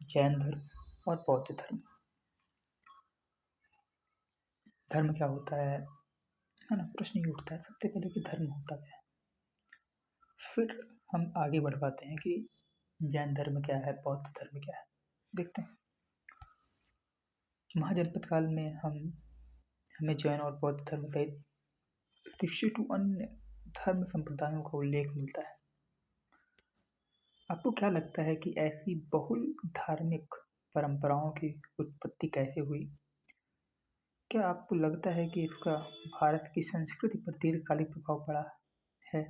जैन धर्म और बौद्ध धर्म। धर्म क्या होता है ना? प्रश्न ये उठता है सबसे पहले कि धर्म होता क्या है। फिर हम आगे बढ़ पाते हैं कि जैन धर्म क्या है, बौद्ध धर्म क्या है। देखते हैं। महाजनपद काल में हमें जैन और बौद्ध धर्म सहित 62 अन्य धर्म संप्रदायों का उल्लेख मिलता है। आपको क्या लगता है कि ऐसी बहुल धार्मिक परंपराओं की उत्पत्ति कैसे हुई? क्या आपको लगता है कि इसका भारत की संस्कृति पर दीर्घकालिक प्रभाव पड़ा है?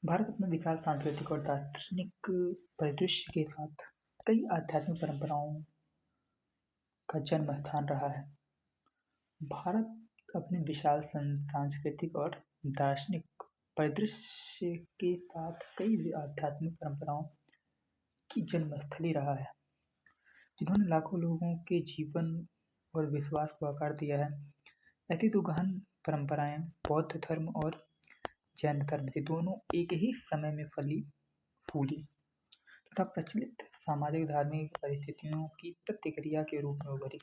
भारत अपने विशाल सांस्कृतिक और दार्शनिक परिदृश्य के साथ कई आध्यात्मिक परंपराओं का जन्म स्थान रहा है। भारत अपने विशाल सांस्कृतिक और दार्शनिक परिदृश्य के साथ कई आध्यात्मिक परंपराओं की जन्मस्थली रहा है, जिन्होंने लाखों लोगों के जीवन और विश्वास को आकार दिया है। ऐसी दो गहन परंपराएं बौद्ध धर्म और जैन धर्म थी। दोनों एक ही समय में फली फूली तथा प्रचलित सामाजिक धार्मिक परिस्थितियों की प्रतिक्रिया के रूप में उभरी।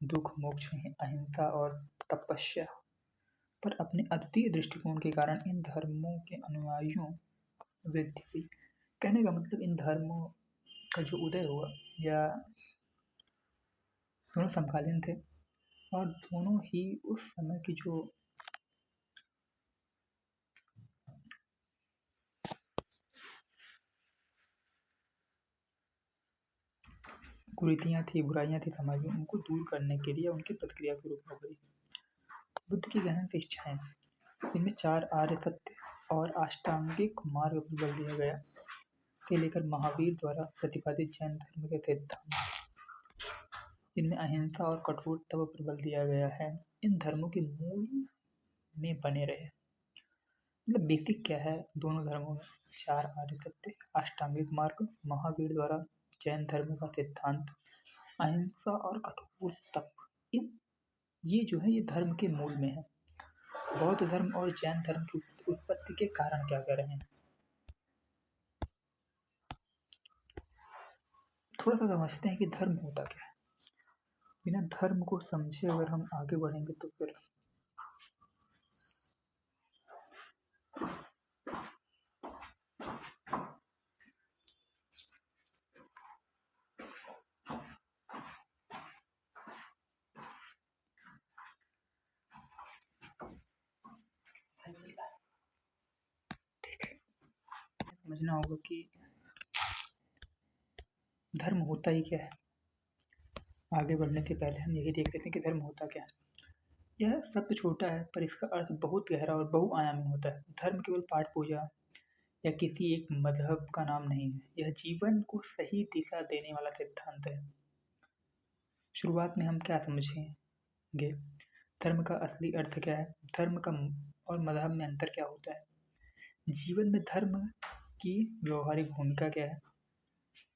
दुख, मोक्ष, अहिंसा और तपस्या पर अपने अद्वितीय दृष्टिकोण के कारण इन धर्मों के अनुयायियों वृद्धि हुई। कहने का मतलब इन धर्मों का जो उदय हुआ या दोनों समकालीन थे और दोनों ही उस समय की जो कुरीतियाँ थी, बुराइयाँ थी समाज में, उनको दूर करने के लिए उनकी प्रतिक्रिया के रूप में उभरी। बुद्ध की गहन शिक्षाएं, इनमें 4 आर्य सत्य और अष्टांगिक मार्ग पर बल दिया गया से लेकर महावीर द्वारा प्रतिपादित जैन धर्म के सिद्धांत, इनमें अहिंसा और कठोर तप पर बल दिया गया है, इन धर्मों के मूल में बने रहे। मतलब बेसिक क्या है दोनों धर्मों में? 4 आर्य सत्य, अष्टांगिक मार्ग, महावीर द्वारा जैन धर्म का सिद्धांत, अहिंसा और कठोर तप। ये जो है ये धर्म के मूल में है। बौद्ध धर्म और जैन धर्म की उत्पत्ति के कारण क्या रहे हैं, थोड़ा सा समझते हैं कि धर्म होता क्या है। बिना धर्म को समझे अगर हम आगे बढ़ेंगे तो फिर समझना होगा कि धर्म होता ही क्या है। आगे बढ़ने से पहले हम यही देख लेते हैं कि धर्म होता क्या है। यह शब्द छोटा है पर इसका अर्थ बहुत गहरा और बहुआयामी होता है। धर्म केवल पाठ पूजा या किसी एक मजहब का नाम नहीं है, यह जीवन को सही दिशा देने वाला सिद्धांत है। शुरुआत में हम क्या समझेंगे, धर्म का असली अर्थ क्या है, धर्म का और मजहब में अंतर क्या होता है, जीवन में धर्म की व्यवहारिक भूमिका क्या है,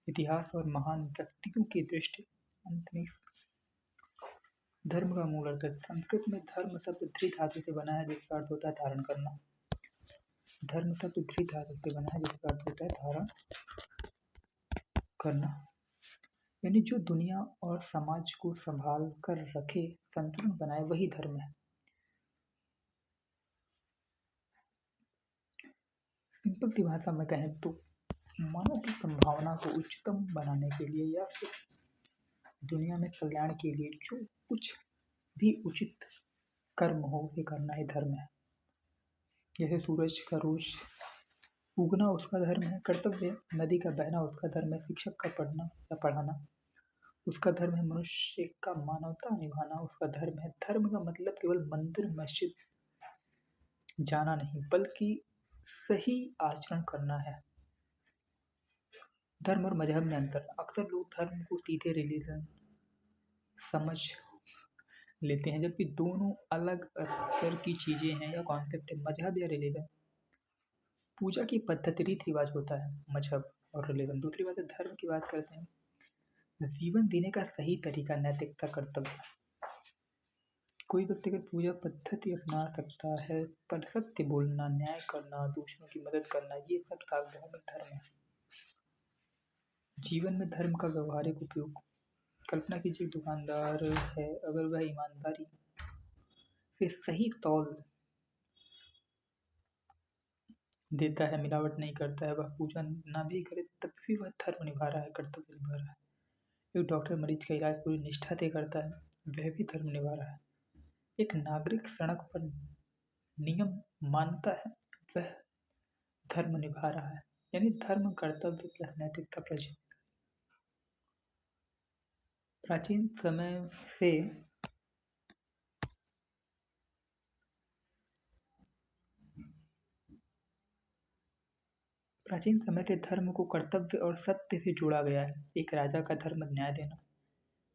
इतिहास और महान व्यक्तियों की दृष्टि। अंत में धर्म का मूल अर्थ। संस्कृत में धर्म शब्द धृ धातु से बना है जिसका अर्थ होता है धारण करना। धर्म शब्द धृ धातु से बना है जिसका अर्थ होता है धारण करना, यानी जो दुनिया और समाज को संभाल कर रखे, संतुलन बनाए, वही धर्म है। सिंपल सी भाषा में कहें तो मानव की संभावना को उच्चतम बनाने के लिए या फिर दुनिया में कल्याण के लिए जो कुछ भी उचित कर्म हो उसे करना ही धर्म है। जैसे सूरज का रोज उगना उसका धर्म है, कर्तव्य, नदी का बहना उसका धर्म है, शिक्षक का पढ़ना या पढ़ाना उसका धर्म है, मनुष्य का मानवता निभाना उसका धर्म है। धर्म का मतलब केवल मंदिर मस्जिद जाना नहीं बल्कि सही आचरण करना है। धर्म और मजहब में अंतर। अक्सर लोग धर्म को सीधे रिलीजन समझ लेते हैं जबकि दोनों अलग स्तर की चीजें हैं या कॉन्सेप्ट है। मजहब या रिलीजन, पूजा की पद्धति रीति रिवाज होता है मजहब और रिलीजन। दूसरी बात है धर्म की बात करते हैं, जीवन जीने का सही तरीका, नैतिकता, कर्तव्य। कोई व्यक्तिगत पूजा पद्धति अपना सकता है, पर सत्य बोलना, न्याय करना, दूसरों की मदद करना, ये सब सार्वभौमिक धर्म है। जीवन में धर्म का व्यवहारिक उपयोग। कल्पना कीजिए एक दुकानदार है, अगर वह ईमानदारी से सही तौल देता है, मिलावट नहीं करता है, वह पूजा ना भी करे तब भी वह धर्म निभा रहा है, कर्तव्य निभा रहा है। एक डॉक्टर मरीज का इलाज पूरी निष्ठा से करता है, वह भी धर्म निभा रहा है। एक नागरिक सड़क पर नियम मानता है, वह धर्म निभा रहा है। यानी धर्म कर्तव्य प्लस नैतिकता प्लस प्राचीन समय से धर्म को कर्तव्य और सत्य से जोड़ा गया है। एक राजा का धर्म न्याय देना,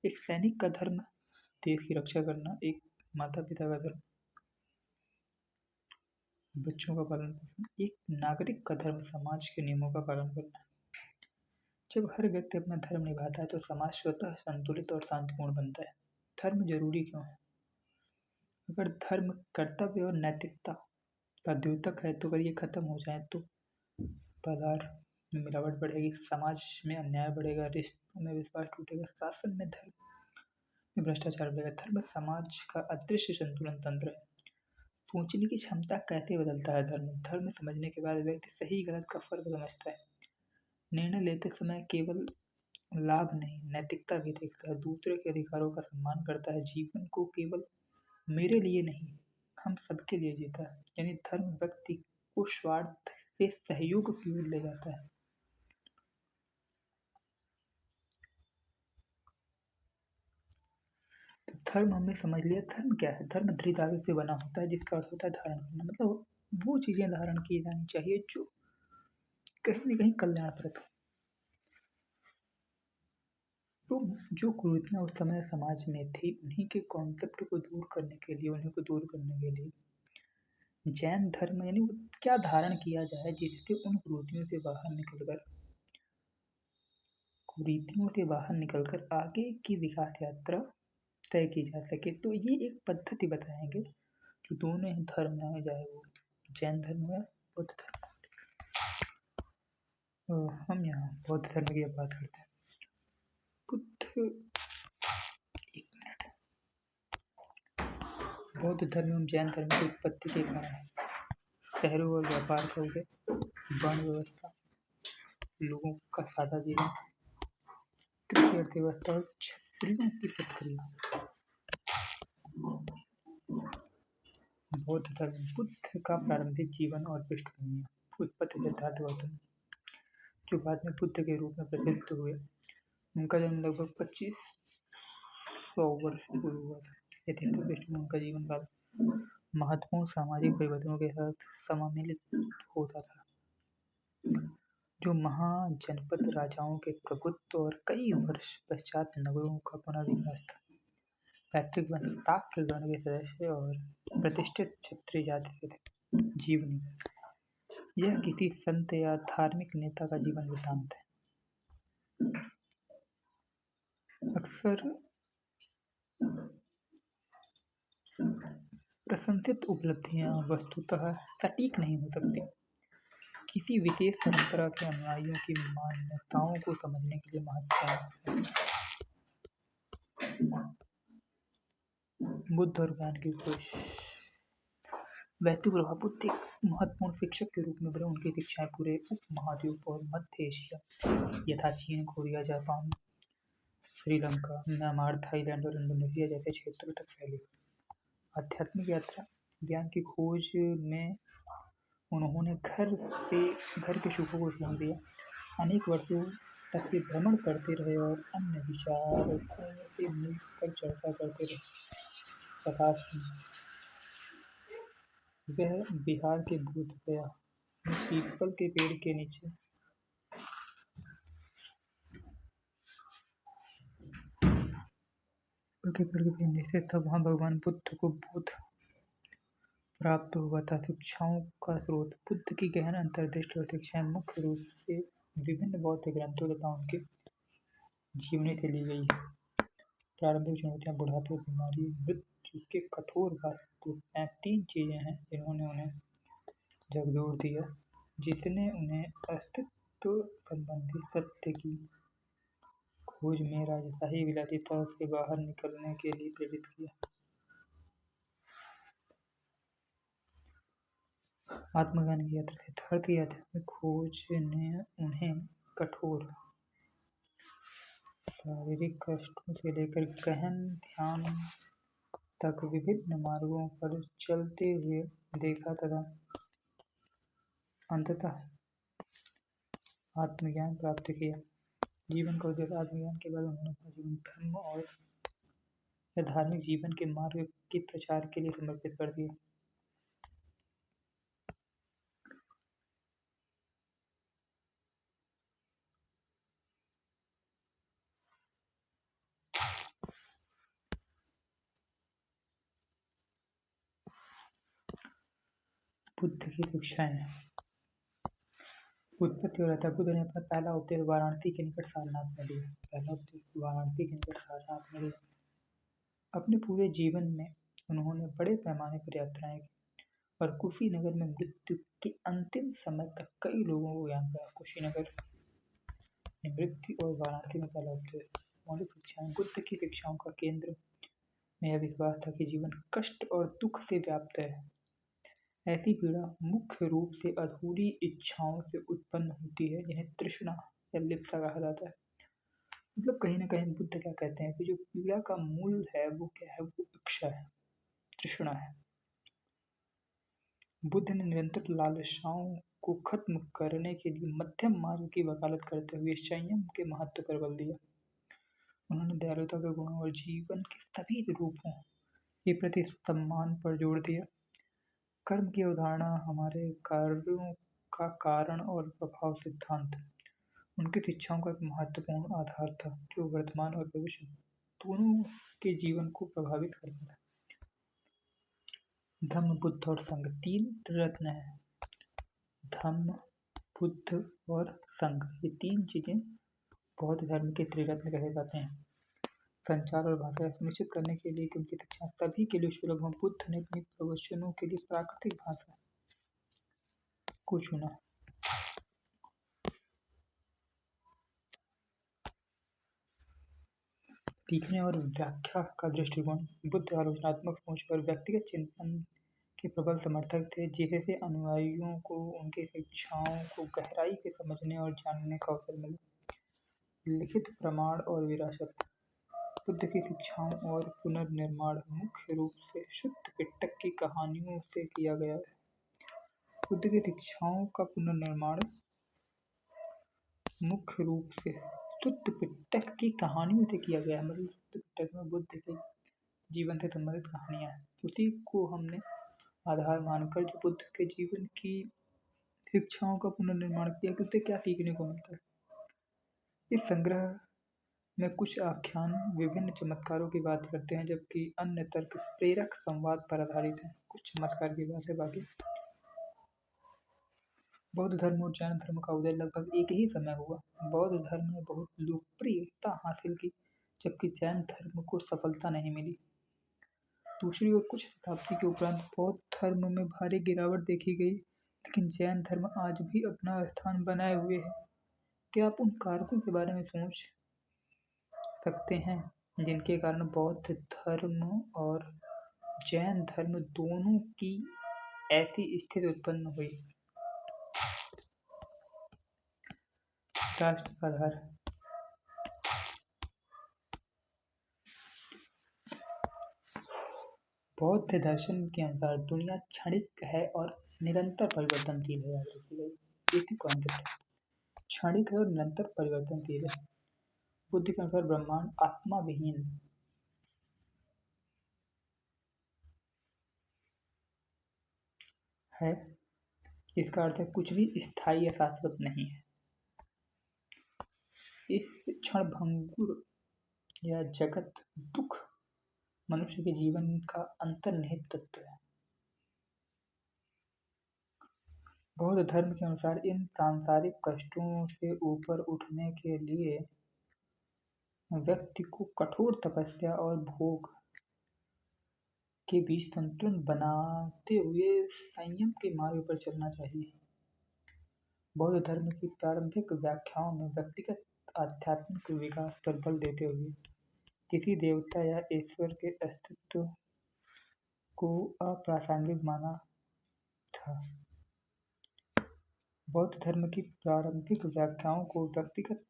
एक सैनिक का धर्म देश की रक्षा करना, एक माता पिता का धर्म बच्चों का पालन पोषण, एक नागरिक का धर्म समाज के नियमों का पालन करना। जब हर व्यक्ति अपना धर्म निभाता है तो समाज स्वतः संतुलित और शांतिपूर्ण बनता है। धर्म जरूरी क्यों है? अगर धर्म कर्तव्य और नैतिकता का द्योतक है तो अगर ये खत्म हो जाए तो बाजार में मिलावट बढ़ेगी, समाज में अन्याय बढ़ेगा, रिश्तों में विश्वास टूटेगा, शासन में धर्म में भ्रष्टाचार बढ़ेगा। धर्म समाज का अदृश्य संतुलन तंत्र है। सोचने की क्षमता कैसे बदलता है धर्म? धर्म समझने के बाद व्यक्ति सही गलत का फर्क समझता है। निर्णय लेते समय केवल लाभ नहीं, नैतिकता भी देखता है, दूसरे के अधिकारों का सम्मान करता है, जीवन को केवल मेरे लिए नहीं, हम सबके लिए जीता है। यानी धर्म व्यक्ति को स्वार्थ से सहयोग की ओर ले जाता है। तो धर्म हमने समझ लिया। धर्म क्या है? धर्म दृढ़ धागे से बना होता है, जिसका अर्थ होता है धारण करना। मतलब वो चीजें धारण की जानी चाहिए जो कहीं न कहीं कल्याणप्रद हो। तो जो कुरीतियाँ उस समय समाज में थी, उन्हीं के कॉन्सेप्ट को दूर करने के लिए, उन्हीं को दूर करने के लिए जैन धर्म यानी वो क्या धारण किया जाए जिससे उन कुरीतियों से बाहर निकलकर आगे की विकास यात्रा तय की जा सके। तो ये एक पद्धति बताएंगे जो दोनों ही धर्म है, चाहे वो जैन धर्म है बौद्ध धर्म। हम यहाँ बौद्ध धर्म की बात करते हैं। बुद्ध एक मिनट बौद्ध धर्म एवं जैन धर्म की उत्पत्ति के कारण शहरों और व्यापार का उदय, वर्ण व्यवस्था, लोगों का सादा जीवन, कृषि अर्थव्यवस्था और क्षत्रियों की प्रतिक्रिया। बौद्ध धर्म बुद्ध का प्रारंभिक जीवन और पृष्ठभूमि। उत्पत्ति सिद्धार्थ गौतम जो बाद में बुद्ध के रूप में प्रसिद्ध हुए, उनका जन्म लगभग 2500 वर्ष पूर्व हुआ था। ऐतिहासिक पृष्ठभूमि उनका जीवन काल महत्वपूर्ण सामाजिक परिवर्तनों के साथ सम्मिलित होता था, जो महाजनपद राजाओं के प्रभुत्व और कई वर्ष पश्चात नगरों का पुनर्विकास था। पैतृक वंश ताक्र गण के सदस्य और प्रतिष्ठित क्षत्रिय जाति के थे। जीवनी यह किसी संत या धार्मिक नेता का जीवन वृत्तांत है। अक्सर प्रशंसित उपलब्धियां वस्तुतः सटीक नहीं हो सकती। किसी विशेष परंपरा के अनुयायियों की मान्यताओं को समझने के लिए महत्वपूर्ण है। बुद्ध और ज्ञान की खोज। वैश्विक प्रभाव। बुद्ध एक महत्वपूर्ण शिक्षक के रूप में बने। उनकी शिक्षाएं पूरे उपमहाद्वीप और मध्य एशिया यथा चीन, Korea, Japan, Sri Lanka, Myanmar, Thailand और इंडोनेशिया जैसे क्षेत्रों तक फैली। आध्यात्मिक यात्रा। ज्ञान की खोज में उन्होंने घर के सुखों को छोड़ दिया, अनेक वर्षों तक वे भ्रमण करते रहे और अन्य विचारकों से मिलकर चर्चा करते रहे। प्रकाश वह बिहार के बोध गया में पीपल के पेड़ के नीचे तब वहाँ भगवान बुद्ध को बोध प्राप्त हुआ था। शिक्षाओं का स्रोत। बुद्ध की गहन अंतर्दृष्टि और शिक्षाएं मुख्य रूप से विभिन्न बौद्ध ग्रंथों तथा उनके जीवनी से ली गई है। प्रारंभिक चुनौतियां। बुढ़ापे, बीमारी, मृत्यु, उसके कठोर वास्तुएं तीन चीजें हैं जिन्होंने उन्हें झकझोर दिया, जिसने उन्हें अस्तित्व संबंधी सत्य की खोज में राजशाही विलासिता से बाहर निकलने के लिए प्रेरित किया। आत्मज्ञान की यात्रा। सिद्धार्थ की आध्यात्मिक खोज ने उन्हें कठोर शारीरिक कष्टों से लेकर गहन ध्यान तक विभिन्न मार्गों पर चलते हुए देखा तथा अंततः आत्मज्ञान प्राप्त किया। जीवन का उद्देश्य। आत्मज्ञान के बाद उन्होंने अपना जीवन धर्म और या धार्मिक जीवन के मार्ग के प्रचार के लिए समर्पित कर दिया। बुद्ध की शिक्षाएं। उत्पत्ति और अतः। बुद्ध ने अपना पहला उपदेश वाराणसी के निकट सारनाथ में दिया। अपने पूरे जीवन में उन्होंने बड़े पैमाने पर यात्राएं की और कुशीनगर में मृत्यु के अंतिम समय तक कई लोगों को ज्ञान पाया। कुशीनगर में मृत्यु और वाराणसी में पहला उपदेश। मौलिक शिक्षाएं। बुद्ध की शिक्षाओं का केंद्र में यह विश्वास था कि जीवन कष्ट और दुख से व्याप्त है। ऐसी पीड़ा मुख्य रूप से अधूरी इच्छाओं से उत्पन्न होती है, जिन्हें तृष्णा या लिप्सा कहा जाता है। मतलब कहीं ना कहीं बुद्ध क्या कहते हैं कि जो पीड़ा का मूल है वो क्या है, वो इच्छा है, तृष्णा है। बुद्ध ने निरंतर लालसाओं को खत्म करने के लिए मध्यम मार्ग की वकालत करते हुए संयम के महत्व पर बल दिया। उन्होंने दयालुता के गुणों और जीवन के सभी रूपों के प्रति सम्मान पर जोर दिया। कर्म की अवधारणा हमारे कार्यों का कारण और प्रभाव सिद्धांत उनकी शिक्षाओं का एक महत्वपूर्ण आधार था, जो वर्तमान और भविष्य दोनों के जीवन को प्रभावित करता है। धम्म, बुद्ध और संघ तीन त्रिरत्न हैं। धम्म, बुद्ध और संघ, ये तीन चीजें बौद्ध धर्म के त्रिरत्न कहे जाते हैं। संचार और भाषा सुनिश्चित करने के लिए कि उनकी शिक्षा सभी के लिए सुलभ हो, बुद्ध ने अपने प्रवचनों के लिए प्राकृतिक भाषा को चुना। सीखने और व्याख्या का दृष्टिकोण। बुद्ध आलोचनात्मक सोच और व्यक्तिगत चिंतन के प्रबल समर्थक थे, जिससे अनुयायियों को उनकी शिक्षाओं को गहराई से समझने और जानने का अवसर मिला। लिखित प्रमाण और विरासत। बुद्ध की शिक्षाओं और पुनर्निर्माण मुख्य रूप से शुद्ध पिटक की कहानियों से किया गया है। बुद्ध की शिक्षाओं का पुनर्निर्माण मुख्य रूप से शुद्ध पिटक की कहानियों से किया गया है। मतलब शुद्ध पिटक में बुद्ध के जीवन से संबंधित कहानियां हैं, उसी को हमने आधार मानकर जो बुद्ध के जीवन की शिक्षाओं का पुनर्निर्माण किया कि उससे क्या सीखने को मिलता है। इस संग्रह में कुछ आख्यान विभिन्न चमत्कारों की बात करते हैं, जबकि अन्य तर्क प्रेरक संवाद पर आधारित हैं। कुछ चमत्कार की बात है बाकी। बौद्ध धर्म और जैन धर्म का उदय लगभग एक ही समय हुआ। बौद्ध धर्म ने बहुत लोकप्रियता हासिल की, जबकि जैन धर्म को सफलता नहीं मिली। दूसरी ओर कुछ शताब्दी के उपरांत बौद्ध धर्म में भारी गिरावट देखी गई, लेकिन जैन धर्म आज भी अपना स्थान बनाए हुए है। क्या आप उन कारकों के बारे में सोच सकते हैं जिनके कारण बौद्ध धर्म और जैन धर्म दोनों की ऐसी स्थिति उत्पन्न हुई? दार्शनिक आधार। बौद्ध दर्शन के अनुसार दुनिया क्षणिक है और निरंतर परिवर्तनशील है। बेसिक कॉन्सेप्ट है, क्षणिक है और निरंतर परिवर्तनशील है। बुद्ध के अनुसार ब्रह्मांड आत्मा विहीन है। इसका अर्थ है कुछ भी स्थायी या शाश्वत नहीं है। इस क्षणभंगुर या जगत दुख मनुष्य के जीवन का अंतर्निहित तत्व है। बौद्ध धर्म के अनुसार इन सांसारिक कष्टों से ऊपर उठने के लिए व्यक्ति को कठोर तपस्या और भोग के बीच संतुलन बनाते हुए संयम के मार्ग पर चलना चाहिए। बौद्ध धर्म की प्रारंभिक व्याख्याओं में व्यक्तिगत आध्यात्मिक विकास पर बल देते हुए किसी देवता या ईश्वर के अस्तित्व को अप्रासंगिक माना था। बौद्ध धर्म की प्रारंभिक व्याख्याओं को व्यक्तिगत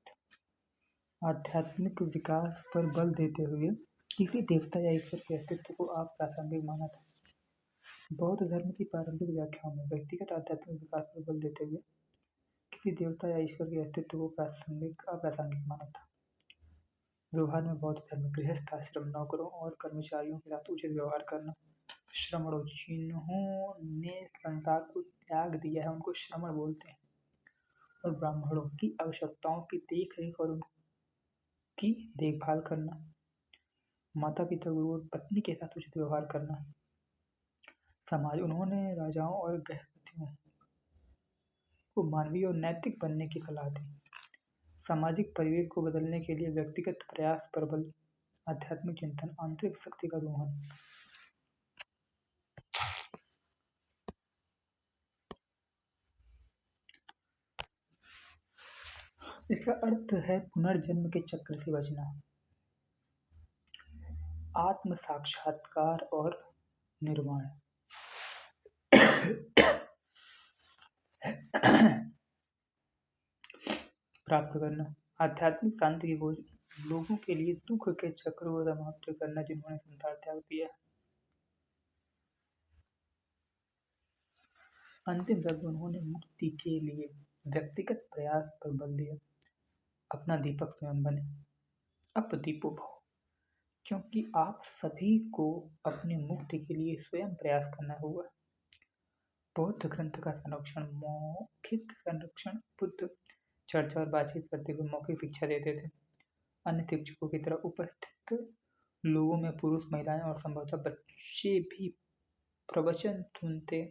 आध्यात्मिक विकास पर बल देते हुए किसी देवता या ईश्वर के अस्तित्व को अप्रासंगिक माना था। बौद्ध धर्म की प्रारंभिक व्याख्याओं में व्यक्तिगत आध्यात्मिक विकास पर बल देते हुए किसी देवता या ईश्वर के अस्तित्व को अप्रासंगिक माना था। व्यवहार में बौद्ध धर्म गृहस्थ आश्रम, नौकरों और कर्मचारियों के साथ उचित व्यवहार करना, श्रमणों, जिन्होंने संसार को त्याग दिया है उनको श्रमण बोलते हैं, और ब्राह्मणों की आवश्यकताओं की देखरेख और उनकी देखभाल करना, माता पिता, गुरु और पत्नी के साथ उचित व्यवहार करना। समाज, उन्होंने राजाओं और गृहपतियों को मानवीय और नैतिक बनने की सलाह दी। सामाजिक परिवेश को बदलने के लिए व्यक्तिगत प्रयास पर बल, आध्यात्मिक चिंतन, आंतरिक शक्ति का दोहन। इसका अर्थ है पुनर्जन्म के चक्र से बचना, आत्म साक्षात्कार और निर्वाण। प्राप्त करना, आध्यात्मिक शांति की खोज, लोगों के लिए दुख के चक्र को समाप्त करना जिन्होंने संसार त्याग दिया। अंतिम शब्द, उन्होंने मुक्ति के लिए व्यक्तिगत प्रयास पर बल दिया। अपना दीपक स्वयं बने, अपदीपो भव, क्योंकि आप सभी को अपनी मुक्ति के लिए स्वयं प्रयास करना होगा। बौद्ध ग्रंथ का संरक्षण, मौखिक संरक्षण। बुद्ध चर्चा और बातचीत करते हुए मौखिक शिक्षा देते थे। अन्य शिक्षकों की तरह उपस्थित लोगों में पुरुष, महिलाएं और संभवतः बच्चे भी प्रवचन सुनते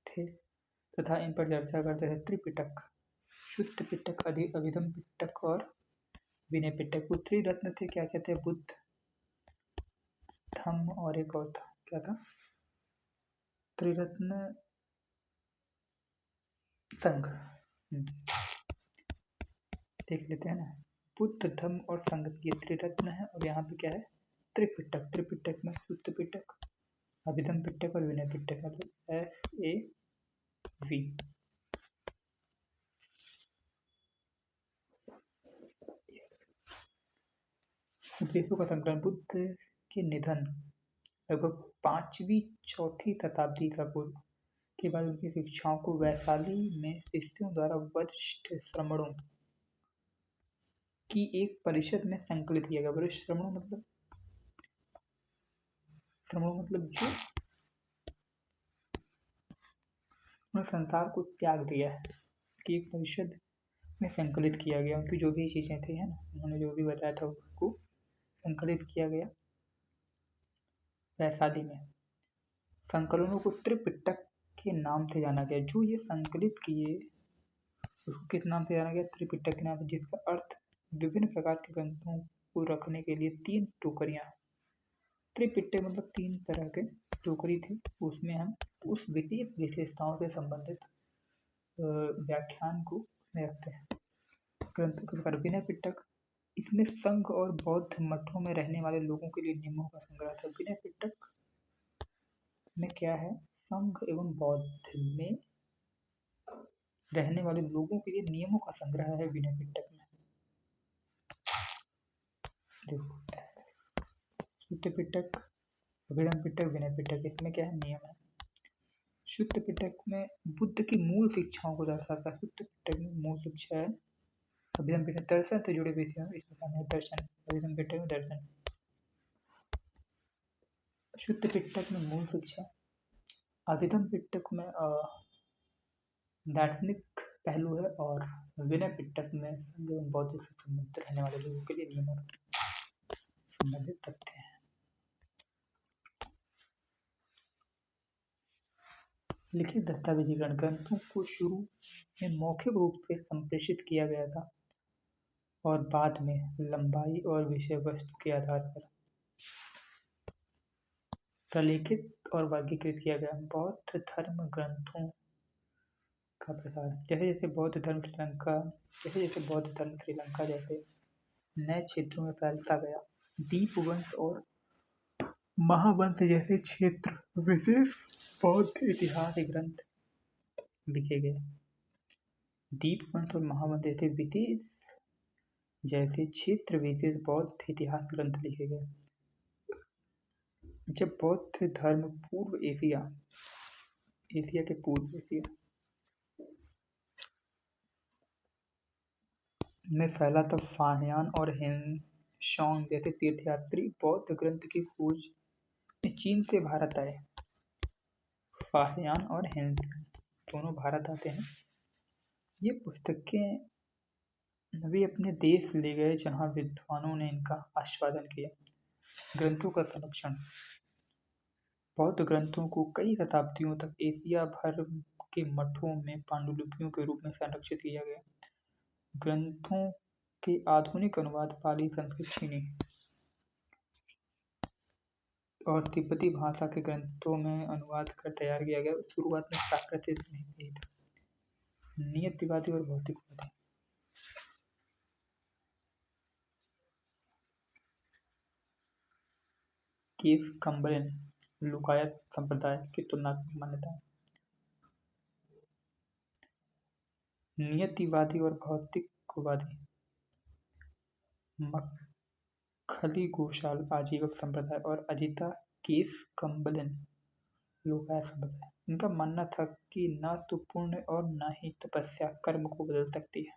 थे तथा इन पर चर्चा करते थे। त्रिपिटक, शुद्ध पिटक, अभिधम पिटक और विनय पिटक। वो त्रिरत्न थे, क्या कहते हैं, बुद्ध, धम्म और एक और था, क्या था, त्रिरत्न संघ। देख लेते हैं ना, बुद्ध, धम्म और संघ, ये त्रिरत्न है। और यहाँ पे क्या है, त्रिपिटक। त्रिपिटक में शुद्ध पिटक, अभिधम पिटक और विनय पिटक, मतलब FAV। उपदेशों का संकलन, बुद्ध के निधन लगभग 5वीं-4वीं शताब्दी का पूर्व के बाद उनकी शिक्षाओं को वैशाली में शिष्यों द्वारा वरिष्ठ श्रमणों की एक परिषद में संकलित किया गया। वरिष्ठ श्रमणों मतलब जो उन्होंने संसार को त्याग दिया है, कि एक परिषद में संकलित किया गया। उनकी जो भी चीज़ें थी, है ना, उन्होंने जो भी बताया था उसको संकलित किया गया वैशाली में। संकलनों को त्रिपिटक के नाम से जाना गया। जो ये संकलित किए उसको किस नाम से जाना गया, त्रिपिटक के नाम से, जिसका अर्थ विभिन्न प्रकार के ग्रंथों को रखने के लिए 3 टोकरियां। त्रिपिटक मतलब 3 तरह के टोकरी थी, उसमें हम उस विशेष विशेषताओं से संबंधित व्याख्यान को रखते हैं। ग्रंथों के प्रकार, विनय पिटक, इसमें संघ और बौद्ध मठों में रहने वाले लोगों के लिए नियमों का संग्रह था। विनय पिटक में क्या है, संघ एवं बौद्ध में रहने वाले लोगों के लिए नियमों का संग्रह है विनय पिटक में। देखो, शुद्ध पिटक, अभिधम पिटक, विनय पिटक, इसमें क्या है, नियम है। शुद्ध पिटक में बुद्ध की मूल शिक्षाओं को दर्शाता है। शुद्ध पिटक में मूल शिक्षा है। अभिधम पिटक दर्शन से जुड़े विषय हैं, इसमें दर्शन। अभिधम पिटक में दर्शन। शुद्ध पिटक में मूल शिक्षा, अभिधम पिटक में दार्शनिक पहलू है, और विनय पिटक में संघ एवं बौद्ध से संबंधित रहने वाले लोगों के लिए नियमों संबंधित तथ्य हैं। लिखित दस्तावेजीकरण, ग्रंथों को शुरू में मौखिक रूप से संप्रेषित किया गया था और बाद में लंबाई और विषय वस्तु के आधार पर प्रलेखित और वर्गीकृत किया गया। बौद्ध धर्म ग्रंथों का प्रसार, जैसे जैसे बौद्ध धर्म श्रीलंका जैसे नए क्षेत्रों में फैलता गया, दीपवंश और महावंश जैसे क्षेत्र विशेष बौद्ध इतिहास ग्रंथ लिखे गए। दीपवंश और महावंश जैसे क्षेत्र विशेष बौद्ध इतिहास ग्रंथ लिखे गए। जब बौद्ध धर्म पूर्व एशिया के पूर्व एशिया में फैला तब फाहियान और हेनशोंग जैसे तीर्थयात्री बौद्ध ग्रंथ की खोज में चीन से भारत आए। फाहियान और हेनशोंग दोनों भारत आते हैं। ये पुस्तकें वे अपने देश ले गए जहाँ विद्वानों ने इनका आस्वादन किया। ग्रंथों का संरक्षण, बौद्ध ग्रंथों को कई शताब्दियों तक एशिया भर के मठों में पांडुलिपियों के रूप में संरक्षित किया गया। ग्रंथों के आधुनिक अनुवाद पाली, संस्कृत, चीनी और तिब्बती भाषा के ग्रंथों में अनुवाद कर तैयार किया गया। शुरुआत में प्राकृतिक नहीं था। नियतिवादी और भौतिकवादी, केस कम्बरेन लोकायत संप्रदाय की तुलनात्मक मान्यताएं। नियतिवादी और भौतिकवादी, मक्खली गोशाल आजीवक संप्रदाय और अजिता केस कम्बलेन लोकायत संप्रदाय। इनका मानना था कि न तो पुण्य और न ही तपस्या कर्म को बदल सकती है।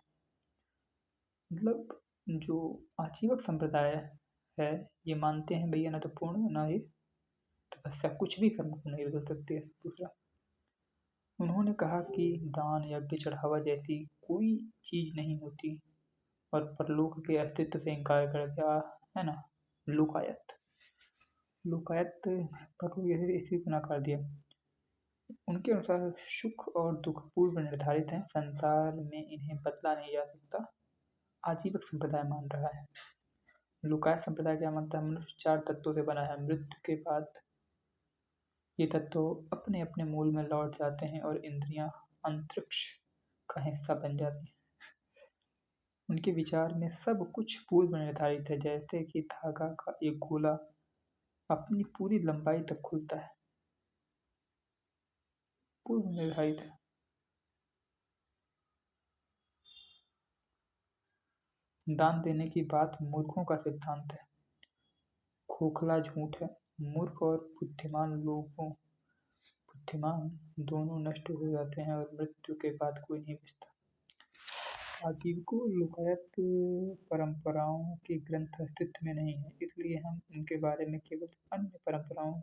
मतलब जो आजीवक संप्रदाय है ये मानते हैं भैया न तो पुण्य न ही तपस्या कुछ भी कर्म को नहीं बदल सकती है। दूसरा, उन्होंने कहा कि दान, यज्ञ, चढ़ावा जैसी कोई चीज नहीं होती और परलोक के अस्तित्व से इनकार कर दिया है ना। लोकायत परलोक जैसी स्थिति को नकार दिया। उनके अनुसार सुख और दुख पूर्व निर्धारित हैं, संसार में इन्हें बदला नहीं जा सकता। आजीवक संप्रदाय मान रहा है। लोकायत संप्रदाय क्या मानता है? मनुष्य 4 तत्वों से बना है। मृत्यु के बाद ये तत्व अपने अपने मूल में लौट जाते हैं और इंद्रियां अंतरिक्ष का हिस्सा बन जाती हैं। उनके विचार में सब कुछ पूर्व निर्धारित है, जैसे कि धागा का एक गोला अपनी पूरी लंबाई तक खुलता है, पूर्व निर्धारित है। दान देने की बात मूर्खों का सिद्धांत है, खोखला झूठ है। मूर्ख और बुद्धिमान दोनों नष्ट हो जाते हैं और मृत्यु के बाद कोई नहीं बचता। आजीविकों लोकायत परंपराओं के ग्रंथ अस्तित्व में नहीं है, इसलिए हम उनके बारे में केवल अन्य परंपराओं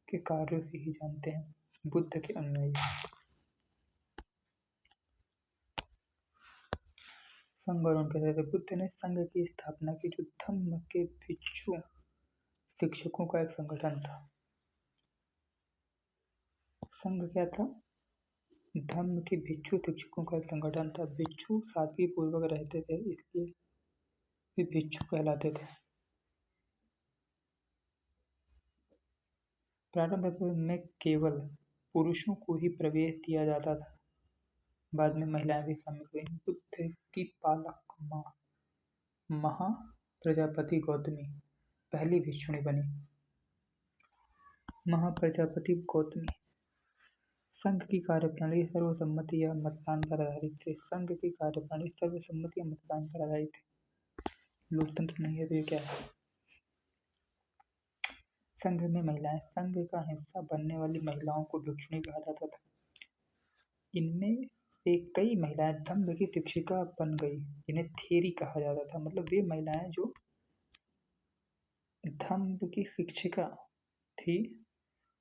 के कार्यों से ही जानते हैं। बुद्ध के अनुयायी, संघ और उनके सदस्य। बुद्ध ने संघ की स्थापना की जो धम्म के भिक्षु शिक्षकों का एक संगठन था। संघ क्या था? धम्म के भिक्षु शिक्षकों का एक संगठन था। भिक्षु सादगी पूर्वक रहते थे, इसलिए वे भिक्षु कहलाते थे। प्रारंभ में केवल पुरुषों को ही प्रवेश दिया जाता था, बाद में महिलाएं भी शामिल हुई। बुद्ध की पालक माँ महा प्रजापति गौतमी पहली भिक्षुणी बनी। महाप्रजापति गौतमी। संघ की कार्यप्रणाली सर्वसम्मति या मतदान पर आधारित थी। संघ की कार्यप्रणाली सर्वसम्मति या मतदान पर आधारित थी। लोकतंत्र नहीं है तो ये क्या है? संघ में महिलाएं। संघ का हिस्सा बनने वाली महिलाओं को भिक्षुणी कहा जाता था। इनमें से कई महिलाएं धम्म की शिक्षिका बन गई, जिन्हें थेरी कहा जाता था। मतलब वे महिलाएं जो धम्म की शिक्षिका थी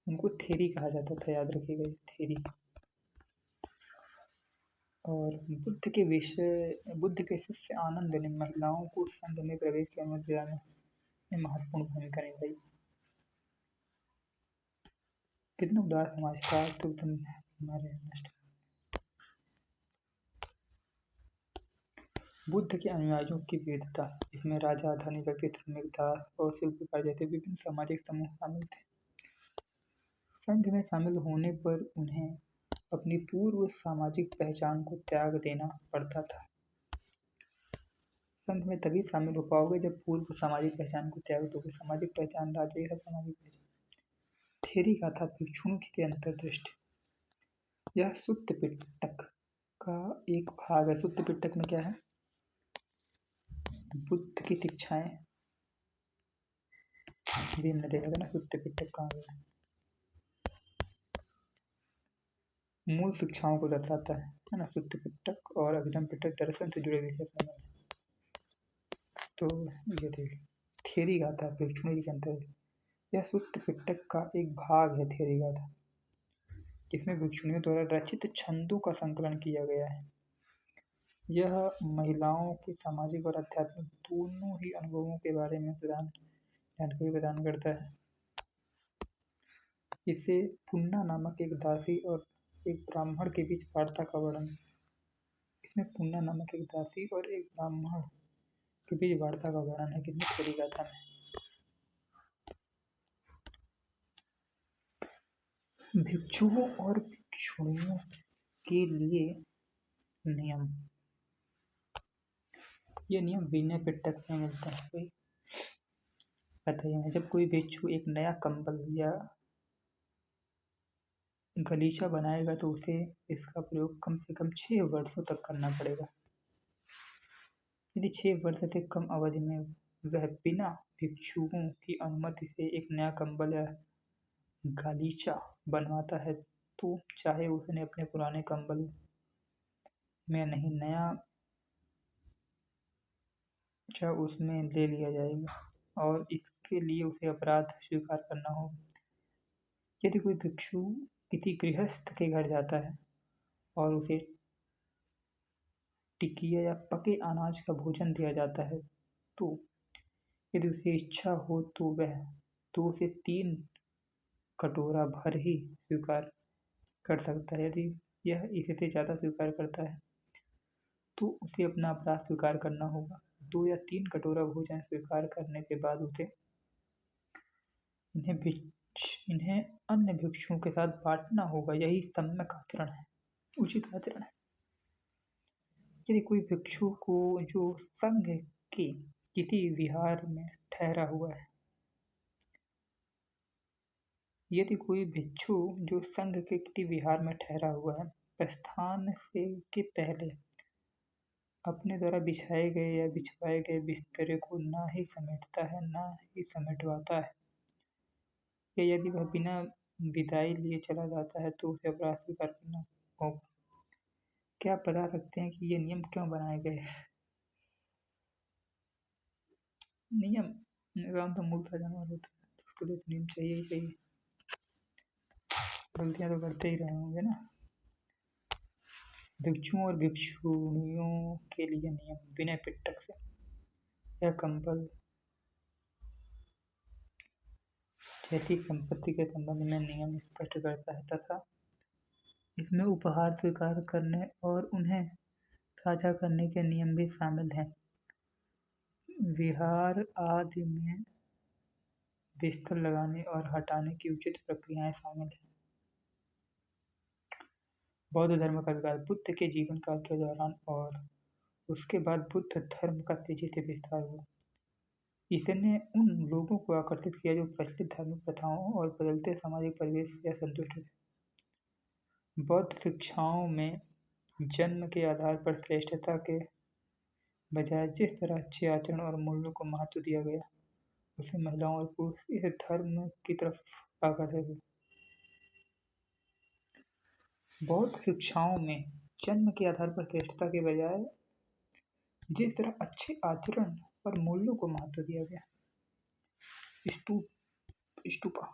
उनको थेरी कहा जाता था, याद रखिएगा थेरी। और बुद्ध के शिष्य आनंद ने महिलाओं को संघ में प्रवेश की अनुमति दिलाने में महत्वपूर्ण भूमिका निभाई। कितना उदार समाज था, तो तुम हमारे नष्ट। बुद्ध के अनुयायियों की विविधता, इसमें राजा, धनी व्यक्ति, श्रमिक, दास और शिल्पकार जैसे विभिन्न सामाजिक समूह शामिल थे। संघ में शामिल होने पर उन्हें अपनी पूर्व सामाजिक पहचान को त्याग देना पड़ता था। संघ में तभी शामिल हो पाओगे जब पूर्व सामाजिक पहचान को त्याग दोगे। सामाजिक पहचान, राज्य है सामाजिक पहचान। थेरी गाथा भिक्षुओं की अंतर्दृष्टि। यह सुत्त पिटक का एक भाग है। सुत्त पिटक में क्या है? बुद्ध की शिक्षाएं। भी हमने देखा था ना, सुत्त पिटक कहाँ गया। मूल शिक्षाओं को दर्शाता है ना। सुत्त पिटक और अभिधम पिटक दर्शन से जुड़े विषय शामिल हैं। तो ये देखिए, थेरी गाथा भिक्षुणी के अंतर। यह सुत्त पिटक का एक भाग है थेरी गाथा, जिसमें भिक्षुणियों द्वारा रचित छंदों का संकलन किया गया है। यह महिलाओं के सामाजिक और आध्यात्मिक दोनों ही अनुभवों के बारे में जानकारी प्रदान करता है। इसे पुन्ना नामक एक दासी और एक ब्राह्मण के बीच वार्ता का वर्णन। इसमें पुन्ना नामक एक दासी और एक ब्राह्मण के बीच वार्ता का वर्णन है। कितनी थेरी गाथा में। भिक्षुओं और भिक्षुणियों के लिए नियम। ये नियम विनय पिटक में मिलते हैं। कोई बताइए, जब कोई भिक्षु एक नया कंबल या गलीचा बनाएगा तो उसे इसका प्रयोग कम से कम 6 वर्षों तक करना पड़ेगा। यदि 6 वर्ष से कम अवधि में वह बिना भिक्षुओं की अनुमति से एक नया कंबल या गालीचा बनवाता है तो चाहे उसने अपने पुराने कंबल में नहीं, नया चा उसमें ले लिया जाएगा और इसके लिए उसे अपराध स्वीकार करना होगा। यदि कोई भिक्षु किसी गृहस्थ के घर जाता है और उसे टिकिया या पके अनाज का भोजन दिया जाता है तो यदि उसे इच्छा हो तो वह 2 से 3 कटोरा भर ही स्वीकार कर सकता है। यदि यह इससे ज़्यादा स्वीकार करता है तो उसे अपना अपराध स्वीकार करना होगा। 2 या 3 कटोरा भोजन स्वीकार करने के बाद उसे इन्हें अन्य भिक्षुओं के साथ बांटना होगा। यही सम्यक आचरण है, उचित आचरण है। यदि कोई भिक्षु को जो संघ के किसी विहार में ठहरा हुआ है, यदि कोई भिक्षु जो संघ के किसी विहार में ठहरा हुआ है प्रस्थान से के पहले अपने द्वारा बिछाए गए या बिछवाए गए बिस्तरे को ना ही समेटता है ना ही समेटवाता है, या यदि वह बिना विदाई लिए चला जाता है तो उसे अपराध स्वीकार करना होगा। क्या आप बता सकते हैं कि ये नियम क्यों बनाए गए? नियम काम तो मूल जानवर होता है तो उसके लिए नियम चाहिए ही चाहिए। गलतियाँ तो करते ही रहे होंगे ना। भिक्षुओं और भिक्षुणियों के लिए नियम। विनय पिटक से यह कंबल जैसी संपत्ति के संबंध में नियम स्पष्ट करता है तथा इसमें उपहार स्वीकार करने और उन्हें साझा करने के नियम भी शामिल हैं। विहार आदि में बिस्तर लगाने और हटाने की उचित प्रक्रियाएं शामिल हैं। बौद्ध धर्म का विकास। बुद्ध के जीवन काल के दौरान और उसके बाद बुद्ध धर्म का तेजी से विस्तार हुआ। इसने उन लोगों को आकर्षित किया जो प्रचलित धार्मिक प्रथाओं और बदलते सामाजिक परिवेश से असंतुष्ट थे। बौद्ध शिक्षाओं में जन्म के आधार पर श्रेष्ठता के बजाय जिस तरह अच्छे आचरण और मूल्यों को महत्व दिया गया, उससे महिलाओं और पुरुष इस धर्म की तरफ आकर्षित हुए। बौद्ध शिक्षाओं में जन्म के आधार पर श्रेष्ठता के बजाय जिस तरह अच्छे आचरण और मूल्यों को महत्व दिया गया। स्तूपा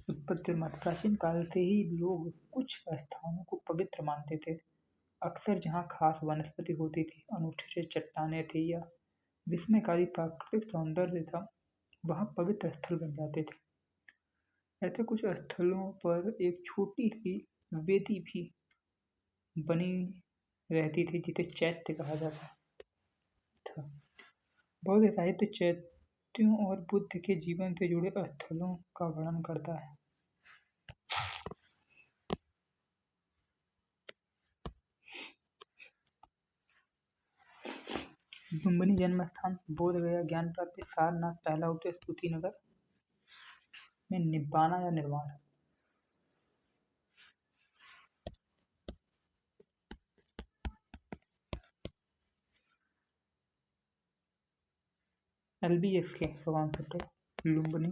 उत्पत्ति मत। प्राचीन काल से ही लोग कुछ स्थानों को पवित्र मानते थे। अक्सर जहाँ खास वनस्पति होती थी, अनूठी चट्टानें थी या विस्मयकारी प्राकृतिक सौंदर्य था, वहाँ पवित्र स्थल बन जाते थे। ऐसे कुछ स्थलों पर एक छोटी सी वेदी भी बनी रहती थी जिसे चैत्य कहा जाता था। बौद्ध साहित्य चैत्यों और बुद्ध के जीवन से जुड़े स्थलों का वर्णन करता है। लुम्बिनी जन्म स्थान बोध गया, ज्ञान प्राप्ति सारनाथ, पहला उपदेश कुशीनगर में निब्बाना या निर्वाण। LBSK भगवान सत्य, लुम्बिनी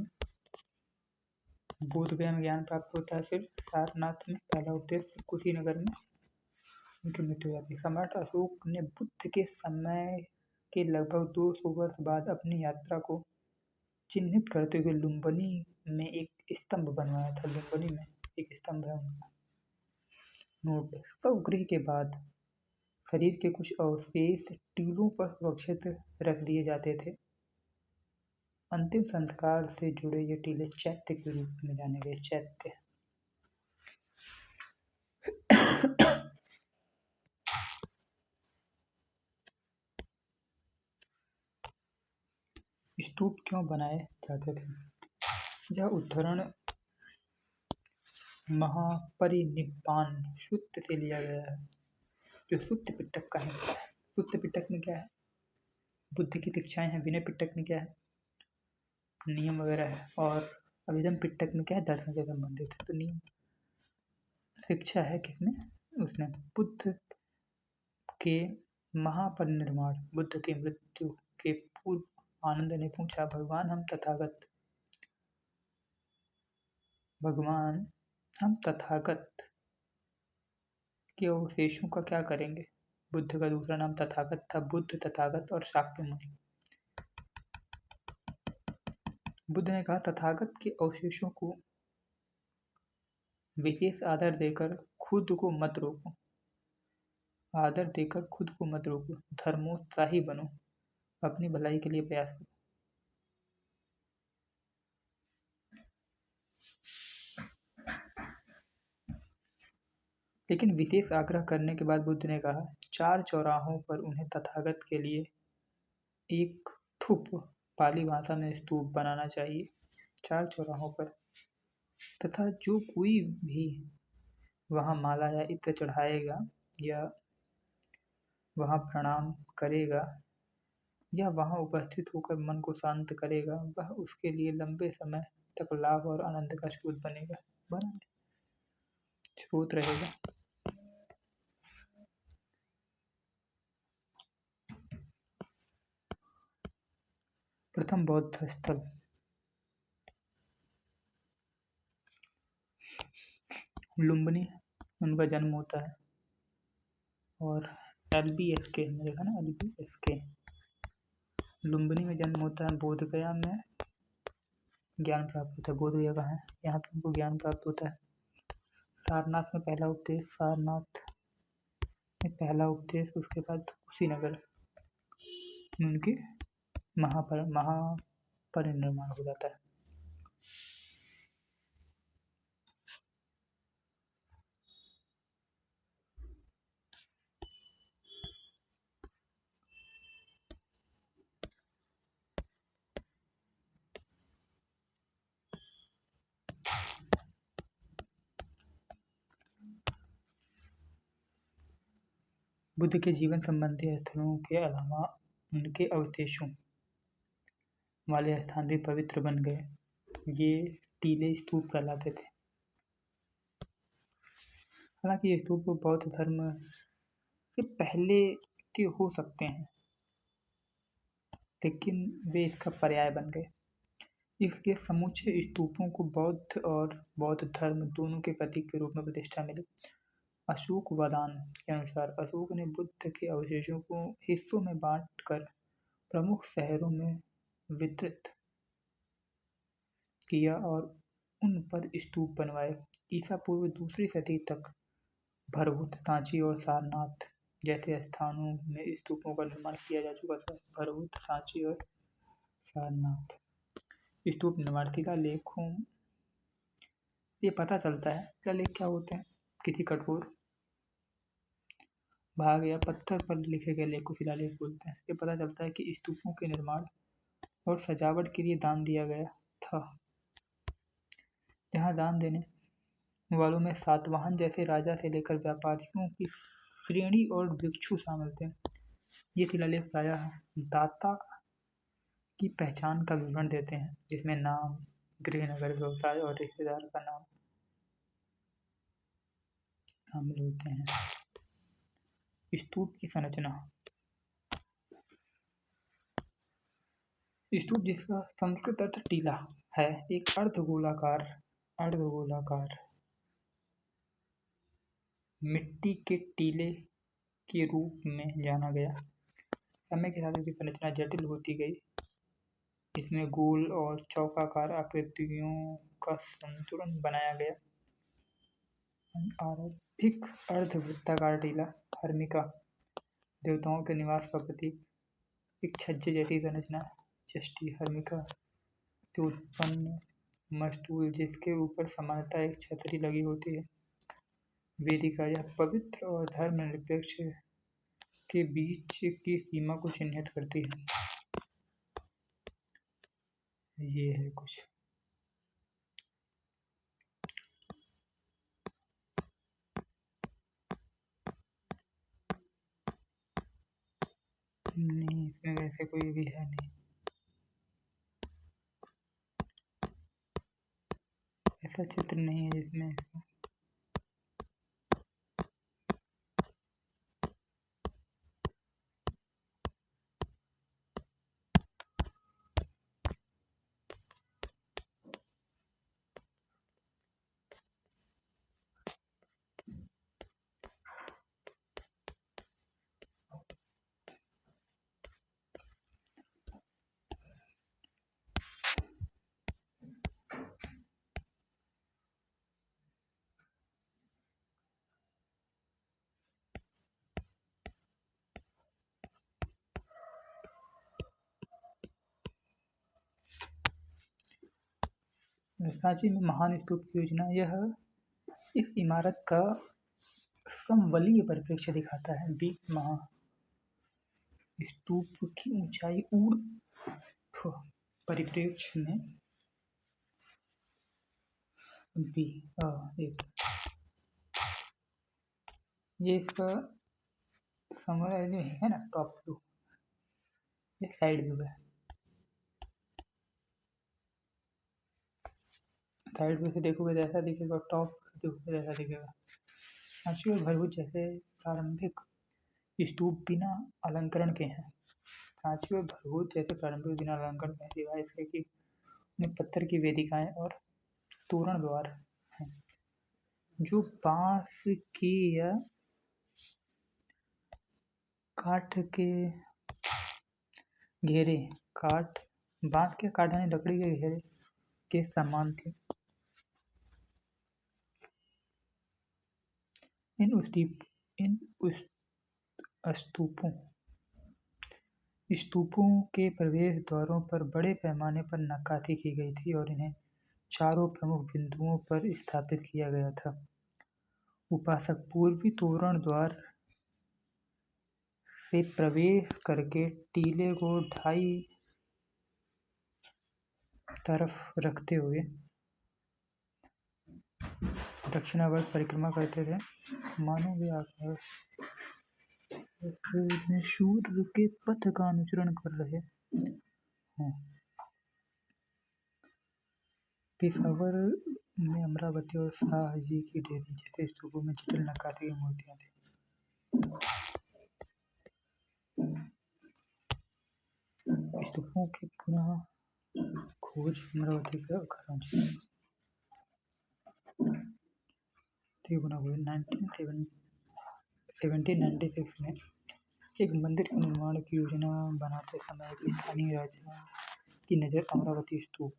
बोध गया में ज्ञान प्राप्त होता है, फिर सारनाथ में पहला उपदेश, कुशीनगर में उनकी मृत्यु हो जाती है। सम्राट अशोक ने बुद्ध के समय के लगभग 200 वर्ष बाद अपनी यात्रा को चिन्हित करते हुए लुम्बिनी में एक स्तंभ बनवाया था। लुम्बिनी में एक स्तंभ है उनका। नोट, शवगृह के बाद शरीर के कुछ अवशेष टीलों पर सुरक्षित रख दिए जाते थे। अंतिम संस्कार से जुड़े ये टीले चैत्य के रूप में जाने गए। चैत्य स्तूप क्यों बनाए जाते थे? यह उद्धरण महापरिनिब्बाण सूत्र से लिया गया है, जो सुत्त पिटक का हिस्सा है। सुत्त पिटक में क्या है? बुद्ध की शिक्षाएं हैं। विनय पिटक में क्या है? नियम वगैरह है। और अभिधम पिटक में क्या है? दर्शन से संबंधित है। तो नियम शिक्षा है किसमें? उसने बुद्ध के महापरिनिर्वाण, बुद्ध की मृत्यु के पूर्व आनंद ने पूछा, भगवान हम तथागत के अवशेषों का क्या करेंगे? बुद्ध का दूसरा नाम तथागत था। बुद्ध, तथागत और शाक्य मुनि। बुद्ध ने कहा, तथागत के अवशेषों को विशेष आदर देकर खुद को मत रोको। आदर देकर खुद को मत रोको, धर्मोत्साही बनो, अपनी भलाई के लिए प्रयास करो। लेकिन विशेष आग्रह करने के बाद बुद्ध ने कहा, 4 चौराहों पर उन्हें तथागत के लिए एक थुप पाली भाषा में स्तूप बनाना चाहिए। 4 चौराहों पर, तथा जो कोई भी वहां माला या इत्र चढ़ाएगा या वहां प्रणाम करेगा या वहां उपस्थित होकर मन को शांत करेगा, वह उसके लिए लंबे समय तक लाभ और आनंद का स्रोत रहेगा। प्रथम बौद्ध स्थल लुम्बिनी, उनका जन्म होता है। और LBSK में देखा ना, LBSK लुम्बिनी में जन्म होता है। बोध गया में ज्ञान प्राप्त होता है। बोध गया कहाँ है? यहाँ पे उनको ज्ञान प्राप्त होता है। सारनाथ में पहला उपदेश, सारनाथ में पहला उपदेश, उसके बाद कुशीनगर में उनके महापरिनिर्वाण हो जाता है। बुद्ध के जीवन संबंधी स्थलों के अलावा उनके अवशेषों वाले स्थान भी पवित्र बन गए। ये टीले स्तूप कहलाते थे। हालांकि ये स्तूप बौद्ध धर्म से पहले के हो सकते हैं, लेकिन वे इसका पर्याय बन गए। इसके समूचे स्तूपों को बौद्ध और बौद्ध धर्म दोनों के प्रतीक के रूप में प्रतिष्ठा मिली। अशोक वदान के अनुसार अशोक ने बुद्ध के अवशेषों को हिस्सों में बांटकर प्रमुख शहरों में वितरित किया और उन पर स्तूप बनवाए। ईसा पूर्व 2री सदी तक भरहुत, सांची और सारनाथ जैसे स्थानों में स्तूपों का निर्माण किया जा चुका था। भरहुत, सांची और सारनाथ स्तूप निर्माण। शिलालेखों ये पता चलता है। शिलालेख क्या होते हैं? किसी कठोर भाग या पत्थर पर लिखे गए लेख को शिलालेख बोलते हैं। ये पता चलता है कि स्तूपों के निर्माण और सजावट के लिए दान दिया गया था। जहाँ दान देने वालों में सातवाहन जैसे राजा से लेकर व्यापारियों की श्रेणी और भिक्षु शामिल थे। ये शिलालेख प्रायः दाता की पहचान का विवरण देते हैं, जिसमें नाम, गृहनगर, व्यवसाय और रिश्तेदार का नाम शामिल होते हैं। स्तूप की संरचना। स्तूप, जिसका संस्कृत अर्थ टीला है, एक अर्धगोलाकार मिट्टी के टीले के रूप में जाना गया। समय के साथ इसकी संरचना जटिल होती गई। इसमें गोल और चौकाकार आकृतियों का संतुलन बनाया गया। आरंभिक अर्धवृत्ताकार टीला हर्मिका, देवताओं के निवास का प्रतीक, एक छज्जे जैसी संरचना यष्टि हर्मिका से उत्पन्न मस्तूल, जिसके ऊपर सामान्यतः एक छतरी लगी होती है। वेदिका, यह पवित्र और धर्मनिरपेक्ष के बीच की सीमा को चिन्हित करती है। ये है कुछ। नहीं, इसमें वैसे कोई भी है नहीं, ऐसा चित्र नहीं है जिसमें सांची में महान स्तूप की योजना। यह इस इमारत का समवलीय परिप्रेक्ष्य दिखाता है। बी महा स्तूप की ऊंचाई ऊर्ध्व परिप्रेक्ष्य में बी एक ये इसका समर में है ना, टॉप व्यू, ये साइड व्यू है। साइड व्यू से देखोगे तो ऐसा दिखेगा, टॉप देखोगे तो ऐसा दिखेगा। सांची और भरभूत जैसे प्रारंभिक स्तूप बिना अलंकरण के हैं। सांची और भरभूत जैसे प्रारंभिक बिना अलंकरण के हैं, सिवाय इसके कि उनमें पत्थर की वेदिकाएं और तोरण द्वार हैं, जो बांस की या काठ के घेरे बांस के काठ यानी लकड़ी के घेरे के समान थे। इन स्तूपों के प्रवेश द्वारों पर बड़े पैमाने पर नक्काशी की गई थी और इन्हें चारों प्रमुख बिंदुओं पर स्थापित किया गया था। उपासक पूर्वी तोरण द्वार से प्रवेश करके टीले को 2.5 तरफ रखते हुए दक्षिणावर्त परिक्रमा करते थे, मानो वे आकाश में सूर्य के पथ का अनुसरण कर रहे हों। पेशावर में अमरावती और शाह जी की डेरी जैसे स्तूपों में जटिल नक्काशी की मूर्तियां थी। स्तूपों की पुनः खोज अमरावती का खजांची 1796 में एक मंदिर के निर्माण की योजना बनाते समय एक स्थानीय राजा की नज़र अमरावती स्तूप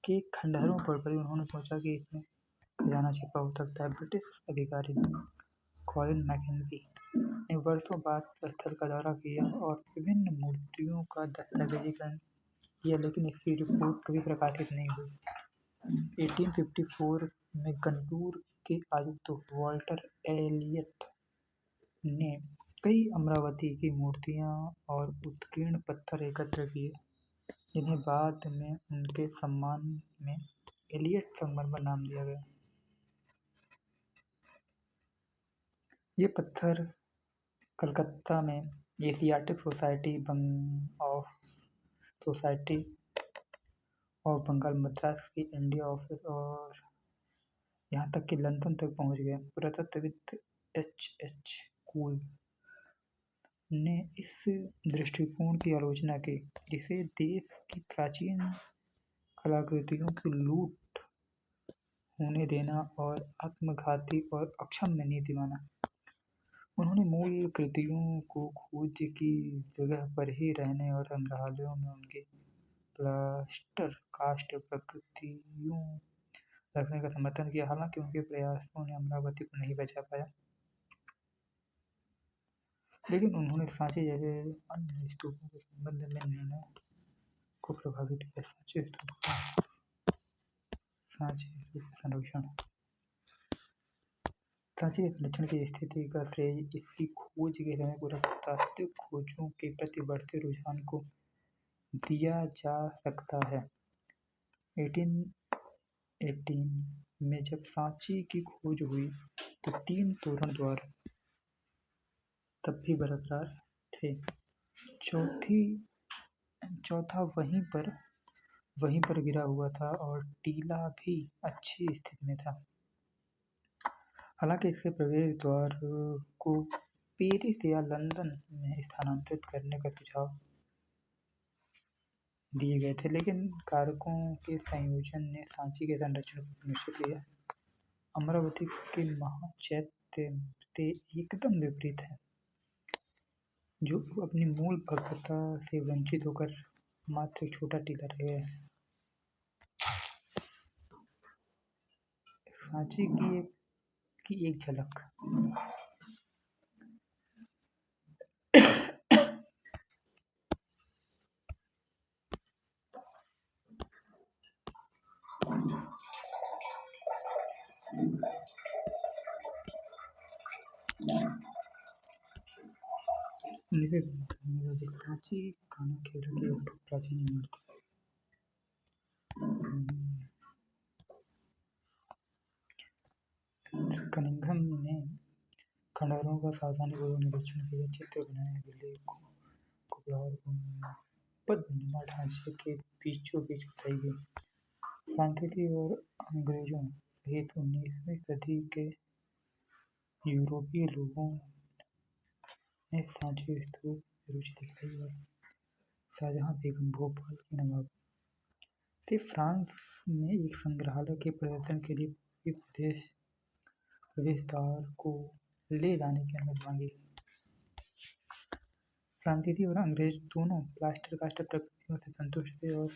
के खंडहरों पर पड़ी। उन्होंने सोचा कि इसमें खजाना छिपा हो सकता है। ब्रिटिश अधिकारी कॉलिन मैकेंजी ने वर्षों बाद स्थल का दौरा किया और विभिन्न मूर्तियों का दस्तावेजीकरण किया, लेकिन इसकी रिपोर्ट कभी प्रकाशित नहीं हुई। 1854 में गंटूर के आयुक्त वाल्टर एलियट ने कई अमरावती की मूर्तियां और उत्कीर्ण पत्थर एकत्र किए, जिन्हें बाद में उनके सम्मान में एलियट संगमरमर नाम दिया गया। ये पत्थर कलकत्ता में Asiatic Society of Bengal, Madras की इंडिया ऑफिस और यहाँ तक कि लंदन तक पहुँच गए। पुरातत्वविद एच कूल ने इस दृष्टिकोण की आलोचना की, जिसे देश की प्राचीन कलाकृतियों की लूट होने देना और आत्मघाती और अक्षम्य नीति माना। उन्होंने मूल कृतियों को खोज की जगह पर ही रहने और संग्रहालयों में उनकी प्लास्टर कास्ट प्रतिकृतियों रखने का समर्थन किया। हालांकि उनके प्रयासों ने अमरावती को नहीं बचा पाया, लेकिन उन्होंने सांची जैसे अन्य स्तूपों के संबंध में निर्णय को प्रभावित किया। सांची स्तूप का संरक्षण। सांची के संरक्षण की स्थिति का श्रेय इसकी खोज के समय पुरातात्विक खोजों के प्रति बढ़ते रुझान को दिया जा सकता है। 1818 में जब सांची की खोज हुई तो 3 तोरण द्वार तब भी बरकरार थे। चौथा वहीं पर गिरा हुआ था और टीला भी अच्छी स्थिति में था। हालांकि इसके प्रवेश द्वार को पेरिस या लंदन में स्थानांतरित करने का सुझाव दिए गए थे, लेकिन कारकों के संयोजन ने सांची के संरक्षण को सुनिश्चित किया। अमरावती के महाचैत्य से एकदम विपरीत है, जो अपनी मूल भव्यता से वंचित होकर मात्र एक छोटा टीला रह गया। सांची की एक झलक। सांची कानाखेड़ा की एक प्राचीन इमारत। कनिंघम ने खंडहरों का सावधानीपूर्वक निरीक्षण किया, चित्र बनाए, अभिलेखों को और गुंबदनुमा ढांचे के बीचों बीच बताई गई। फ्रांसीसी और अंग्रेजों सहित 19वीं सदी के यूरोपीय लोगों ने सांची स्तूप में रुचि दिखाई और शाहजहां बेगम, भोपाल के नवाब से फ्रांस में एक संग्रहालय के प्रदर्शन के लिए पूर्वी प्रवेश द्वार को ले जाने की अनुमति मांगी। फ्रांसीसी और अंग्रेज दोनों प्लास्टर कास्ट प्रकृतियों से संतुष्ट थे और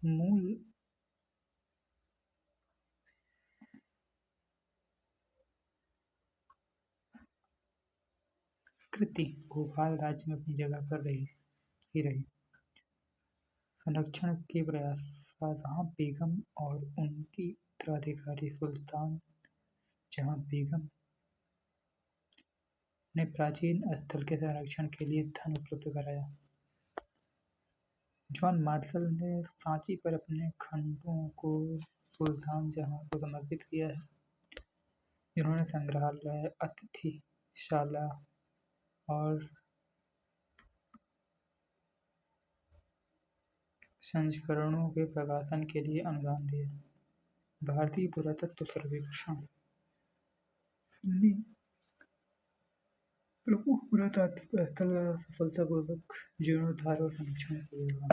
मूल कृति भोपाल राज्य में अपनी जगह पर रही। संरक्षण के प्रयास। शाहजहां बेगम और उनकी उत्तराधिकारी सुल्तान जहां बेगम ने प्राचीन स्थल के संरक्षण के लिए धन उपलब्ध कराया। जॉन मार्शल ने सांची पर अपने खंडों को सुल्तान जहां को समर्पित किया है, जिन्होंने संग्रहालय, अतिथिशाला और संस्करणों के प्रकाशन के लिए अनुदान दिया। भारतीय पुरातत्व सर्वेक्षण ने प्रमुख पुरातात्विक स्थल का सफलतापूर्वक जीर्णोद्धार और संरक्षण किया।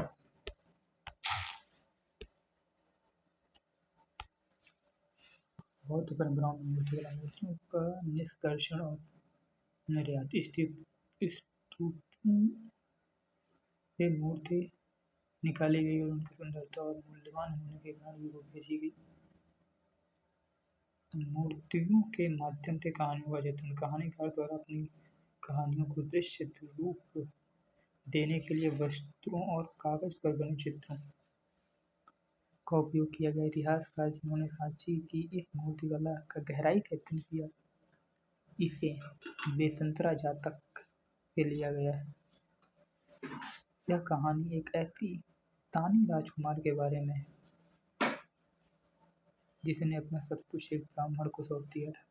बौद्ध परंपराओं में मूर्तियों का निष्कर्षण और निर्यात। स्तूपों से मूर्ति निकाली गई और उनकी सुंदरता और मूल्यवान होने के कारण यूरोप भेजी गई। मूर्तियों के माध्यम से कहानियों का चित्रण। कहानीकार द्वारा अपनी कहानियों को दृश्य रूप देने के लिए वस्त्रों और कागज पर बने चित्रों का उपयोग किया गया। इतिहासकार जिन्होंने सांची की इस मूर्तिकला का गहराई से अध्ययन किया, इसे वेसंतरा जातक से लिया गया है। यह कहानी एक ऐसी तानी राजकुमार के बारे में है जिसने अपना सब कुछ एक ब्राह्मण को सौंप दिया था।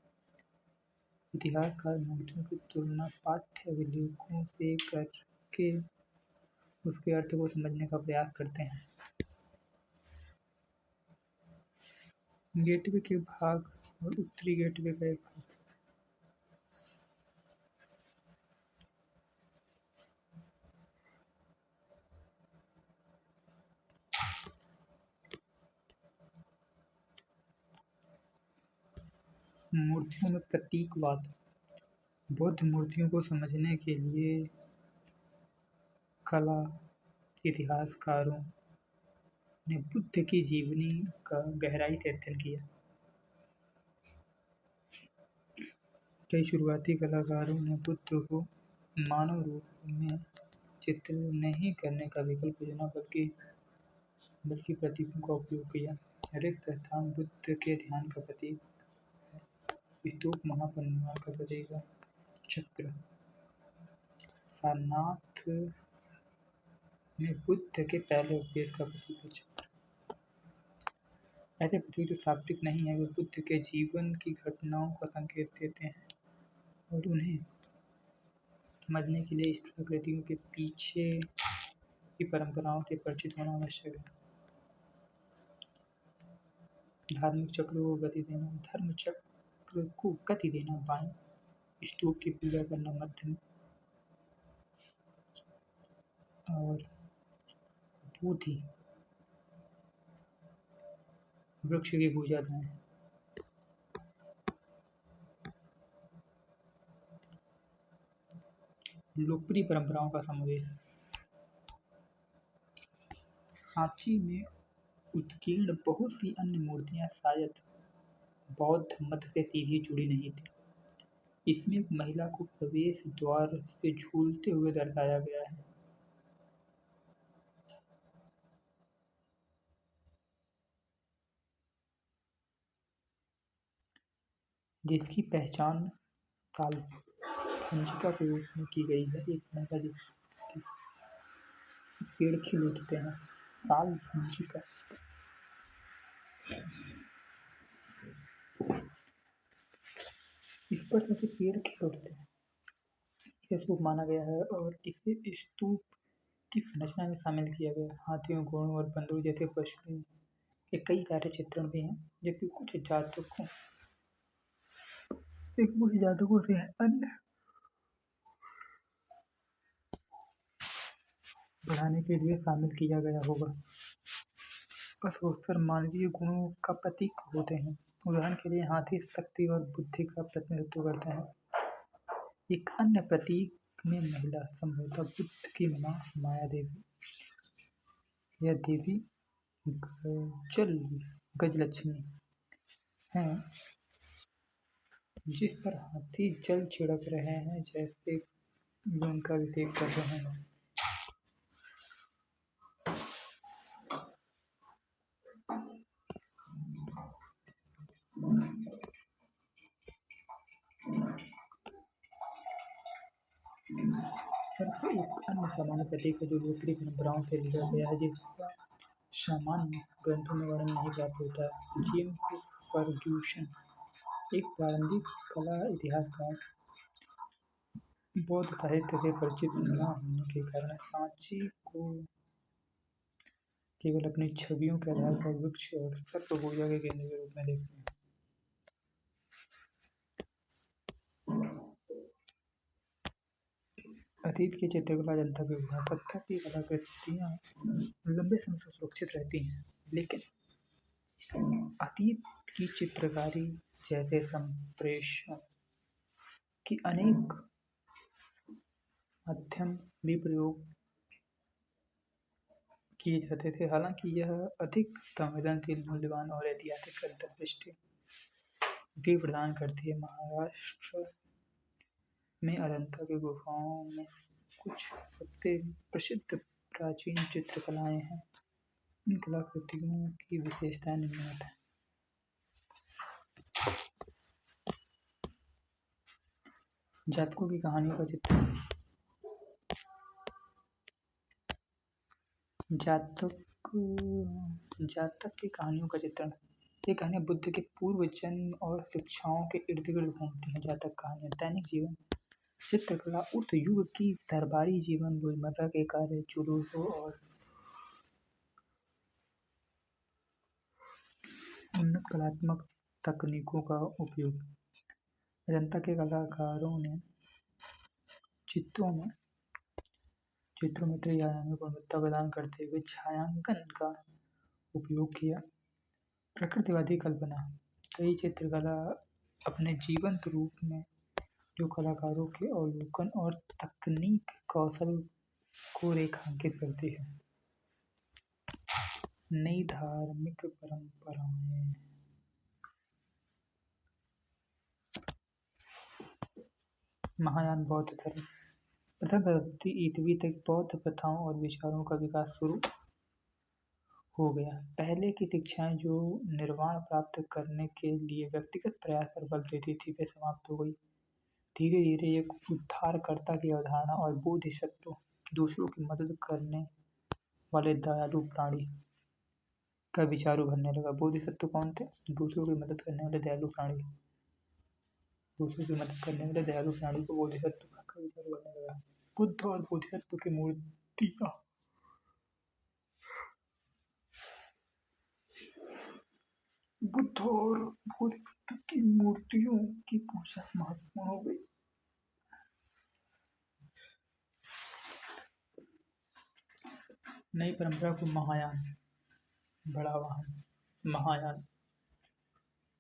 इतिहासकार मूर्तियों की तुलना पाठ्य अभिलेखों से करके उसके अर्थ को समझने का प्रयास करते हैं। गेटवे के भाग और उत्तरी गेटवे का एक भाग। मूर्तियों में प्रतीकवाद। बौद्ध मूर्तियों को समझने के लिए कला इतिहासकारों ने बुद्ध की जीवनी का गहराई से अध्ययन किया। कई शुरुआती कलाकारों ने बुद्ध को मानव रूप में चित्र नहीं करने का विकल्प चुना, बल्कि प्रतीकों का उपयोग किया। रिक्त स्थान बुद्ध के ध्यान का प्रतीक है। स्तूप महापरिनिर्वाण का प्रतीक है। चक्र सारनाथ में बुद्ध के पहले उपदेश का प्रतीक है। चक्र ऐसे प्रतीक जो शाब्दिक नहीं है, वे बुद्ध के जीवन की घटनाओं का संकेत देते हैं और उन्हें समझने के लिए इस प्रकृतियों के पीछे की परंपराओं से परिचित होना आवश्यक है। धार्मिक चक्र को गति देना। धर्म चक्र को गति देना। बाएं स्तूप की पूजा करना। मध्य में और बोधि वृक्ष की पूजा दाएं। लोकप्रिय परंपराओं का समावेश। सांची में उत्कीर्ण बहुत सी अन्य मूर्तियां शायद बौद्ध मत से सीधी जुड़ी नहीं थी। इसमें एक महिला को प्रवेश द्वार से झूलते हुए दर्शाया गया है। जिसकी पहचान तालभंजिका के रूप में की गई है। एक महिला जिसके पेड़ खिल उठते हैं। तालभंजिका इस पर जैसे पेड़ खिल उठते हैं, इसे शुभ माना गया है और इसे स्तूप की संरचना में शामिल किया गया। हाथियों, घोड़ों और बंदरों जैसे पशुओं के कई सारे चित्रण भी हैं, जबकि कुछ जातकों से अन्य बढ़ाने के लिए शामिल किया गया होगा। पशुअक्सर मानवीय गुणों का प्रतीक होते हैं। उदाहरण के लिए हाथी शक्ति और बुद्धि का प्रतिनिधित्व करते हैं। एक अन्य प्रतीक में महिला, संभवतः बुद्ध की मां माया देवी या देवी गजलक्ष्मी है, जिस पर हाथी जल छिड़क रहे हैं जैसे वे उनका अभिषेक कर रहे हैं। सर्प एक अन्य सामान्य प्रतीक है जो लोकप्रिय परंपराओं से लिया गया है, जिसका सामान्य ग्रंथों में वर्णन नहीं प्राप्त होता है। जेम्स फर्ग्यूसन एक प्रारंभिक कला इतिहासकार बौद्ध साहित्य से परिचित न होने के कारण सांची को केवल अपनी छवियों के आधार पर वृक्ष और सर्प पूजा के केंद्र के रूप में देखते हैं। अतीत की चित्रकला जनता के विभाग। पत्थर की कलाकृतियाँ लंबे समय से सुरक्षित रहती हैं, लेकिन अतीत की चित्रकारी जैसे संप्रेषण की अनेक माध्यम भी प्रयोग किए जाते थे। हालांकि यह अधिक संवेदनशील, मूल्यवान और ऐतिहासिक अंतर्दृष्टि भी प्रदान करती है। महाराष्ट्र में अजंता की गुफाओं में कुछ सबसे प्रसिद्ध प्राचीन चित्रकलाएं हैं। इन कलाकृतियों की विशेषताएं निम्नलिखित हैं। जातकों की कहानियों का चित्रण। जातक की कहानियों का चित्रण ये कहानियाँ बुद्ध के पूर्व जन्म और शिक्षाओं के इर्द गिर्द घूमती हैं। जहाँ तक कहानियाँ दैनिक जीवन चित्रकला उस युग की दरबारी जीवन, रोजमर्रा के कार्य, जुलूसों और उन्नत कलात्मक तकनीकों का उपयोग। जनता के कलाकारों ने चित्रों में त्रिआयामी गुणवत्ता प्रदान करते हुए छायांकन का उपयोग किया। प्रकृतिवादी कल्पना। कई चित्रकला अपने जीवंत रूप में जो कलाकारों के अवलोकन और तकनीक कौशल को रेखांकित करती है। नई धार्मिक परंपराएं। महायान बौद्ध धर्म। प्रथम शताब्दी ईस्वी तक बौद्ध प्रथाओं और विचारों का विकास शुरू हो गया। पहले की शिक्षाएं जो निर्वाण प्राप्त करने के लिए व्यक्तिगत प्रयास पर बल देती थी, वे समाप्त हो गई। धीरे धीरे एक उद्धारकर्ता की अवधारणा और बोधिसत्व, दूसरों की मदद करने वाले दयालु प्राणी का विचार उभरने लगा। बोधिसत्व कौन थे? दूसरों की मदद करने वाले दयालु प्राणी। दूसरों की मदद करने वाले दयालु प्राणी को बोधिसत्व का विचार उभरने लगा। बुद्ध और बोधिसत्व की मूर्तियां। बुद्ध और बोधिसत्व की मूर्तियों की पूजा महत्वपूर्ण हो गई। नई परंपरा को महायान बड़ा वाहन महायान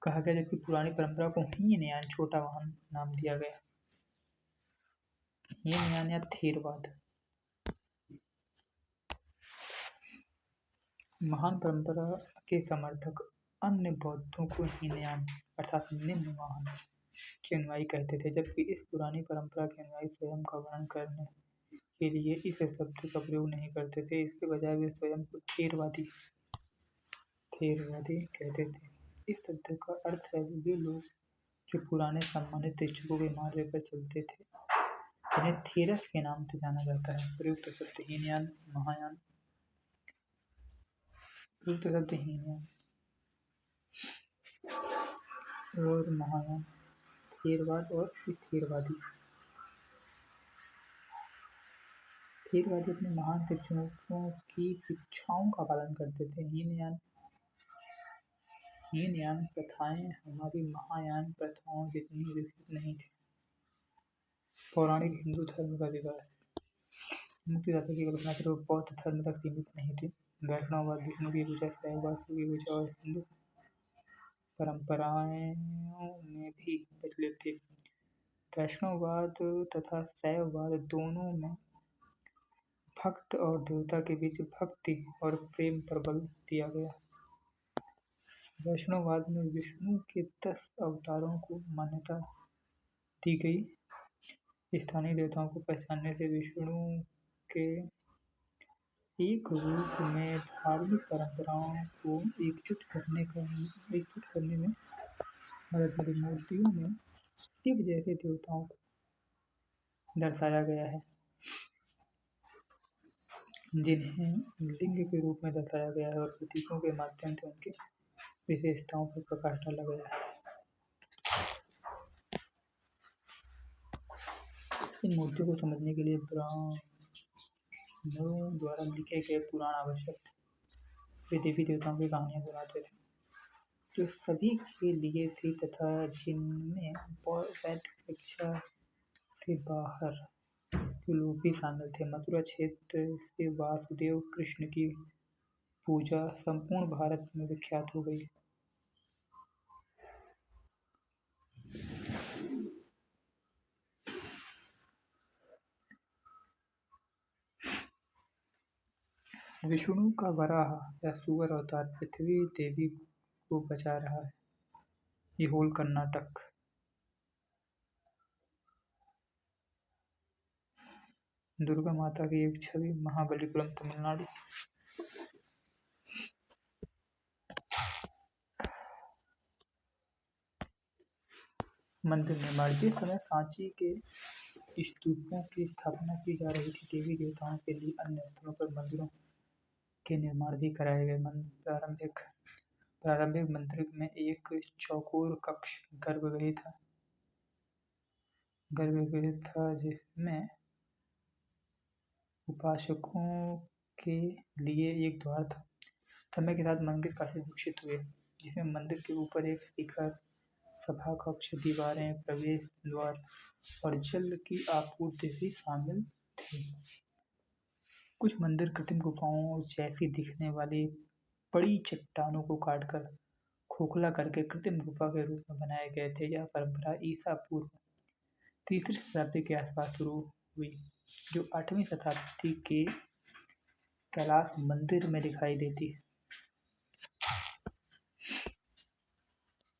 कहा गया, जबकि पुरानी परंपरा को हीनयान छोटा वाहन नाम दिया गया। हीनयान या थेरवाद। महान परंपरा के समर्थक अन्य बौद्धों को हीनयान अर्थात निम्न वाहन के अनुयायी कहते थे, जबकि इस पुरानी परंपरा के अनुयायी स्वयं का वर्णन करने के लिए इस शब्द का प्रयोग नहीं करते थे। इसके बजाय वे स्वयं को थेरवादी कहते थे। इस शब्द का अर्थ है वे लोग जो पुराने सम्मानित शिक्षकों के मार्ग पर चलते थे, इन्हें थेरस के नाम से जाना जाता है। प्रयुक्त शब्द हीनयान, महायान। प्रयुक्त शब्द हीनयान और महायान, थेरवाद और थेरवादी। थेरवादी अपने महान शिक्षकों की शिक्षाओं का पालन करते थे। हीनयान प्रथाएं हमारी महायान प्रथाओं जितनी विकसित नहीं थी। पौराणिक हिंदू धर्म का विकास। मुक्तिदाता की कल्पना सिर्फ बौद्ध धर्म तक सीमित नहीं थी। वैष्णववाद, विष्णु की पूजा, शैववाद, शिव की पूजा और हिंदू परंपराओं में भी प्रचलित थी। वैष्णववाद तथा शैववाद दोनों में भक्त और देवता के बीच भक्ति और प्रेम पर बल दिया गया। वैष्णववाद में विष्णु के 10 अवतारों को मान्यता दी गई। स्थानीय देवताओं को पहचानने से विष्णु के एक रूप में धार्मिक परंपराओं को एकजुट करने में मदद मिली। मूर्तियों में शिव जैसे देवताओं को दर्शाया गया है, जिन्हें लिंग के रूप में दर्शाया गया है, और प्रतीकों के माध्यम से उनकी विशेषताओं पर प्रकाश डाला गया है। इन मूर्तियों को समझने के लिए ब्राह्मणों द्वारा लिखे गए पुराण आवश्यक थे। वे देवी देवताओं की कहानियाँ सुनाते थे जो सभी के लिए थी तथा जिनमें वैदिक शिक्षा से बाहर के लोग भी शामिल थे। मथुरा क्षेत्र से वासुदेव कृष्ण की पूजा संपूर्ण भारत में विख्यात हो गई। विष्णु का वराह या सुअर अवतार पृथ्वी देवी को बचा रहा है। ये होल कर्नाटक। दुर्गा माता की एक छवि, महाबलीपुरम, तमिलनाडु। मंदिर निर्माण। जिस समय सांची के स्तूपों की स्थापना की जा रही थी, देवी देवताओं के लिए अन्य स्थलों पर मंदिरों के निर्माण भी कराए गए। प्रारंभिक प्रारंभिक मंदिर में एक चौकोर कक्ष गर्भगृह था जिसमें उपासकों के लिए एक द्वार था। समय के साथ मंदिर काफी विकसित हुए, जिसमें मंदिर के ऊपर एक शिखर, सभा कक्ष, दीवारें, प्रवेश द्वार और जल की आपूर्ति भी शामिल थी। कुछ मंदिर कृत्रिम गुफाओं जैसी दिखने वाली बड़ी चट्टानों को काटकर खोखला करके कृत्रिम गुफा के रूप में बनाए गए थे। यह परंपरा ईसा पूर्व तीसरी शताब्दी के आसपास शुरू हुई, जो 8वीं शताब्दी के कैलाश मंदिर में दिखाई देती है।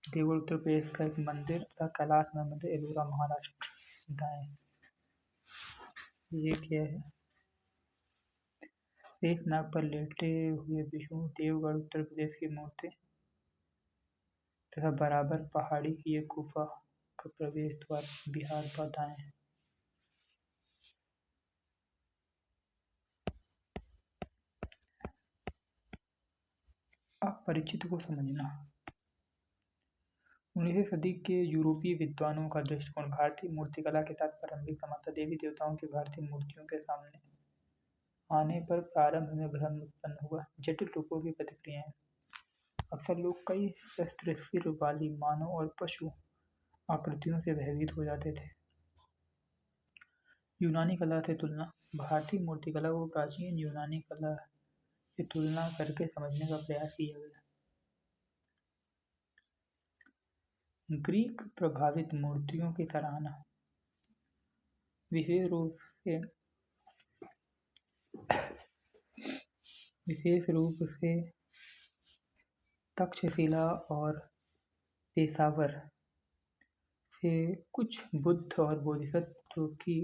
देवगढ़ उत्तर प्रदेश का एक मंदिर था। कैलाश मंदिर, एलोरा, महाराष्ट्र। दाएं। ये क्या है? शेषनाग पर लेटे हुए विष्णु, देवगढ़ उत्तर प्रदेश की मूर्ति तथा बराबर पहाड़ी की एक गुफा का प्रवेश द्वार, बिहार पर। दाएं। अपरिचित को समझना। 19वीं सदी के यूरोपीय विद्वानों का दृष्टिकोण भारतीय मूर्तिकला के साथ प्रारंभिक समानता। देवी देवताओं की भारतीय मूर्तियों के सामने आने पर प्रारंभ में भ्रम उत्पन्न हुआ। जटिल रूपों की प्रतिक्रियाएं। अक्सर लोग कई शस्त्र सिर वाली मानव और पशु आकृतियों से भयभीत हो जाते थे। यूनानी कला से तुलना। भारतीय मूर्तिकला को प्राचीन यूनानी कला से तुलना करके समझने का प्रयास किया गया। ग्रीक प्रभावित मूर्तियों की सराहना, विशेष रूप से तक्षशिला और पेशावर से कुछ बुद्ध और बोधिसत्व की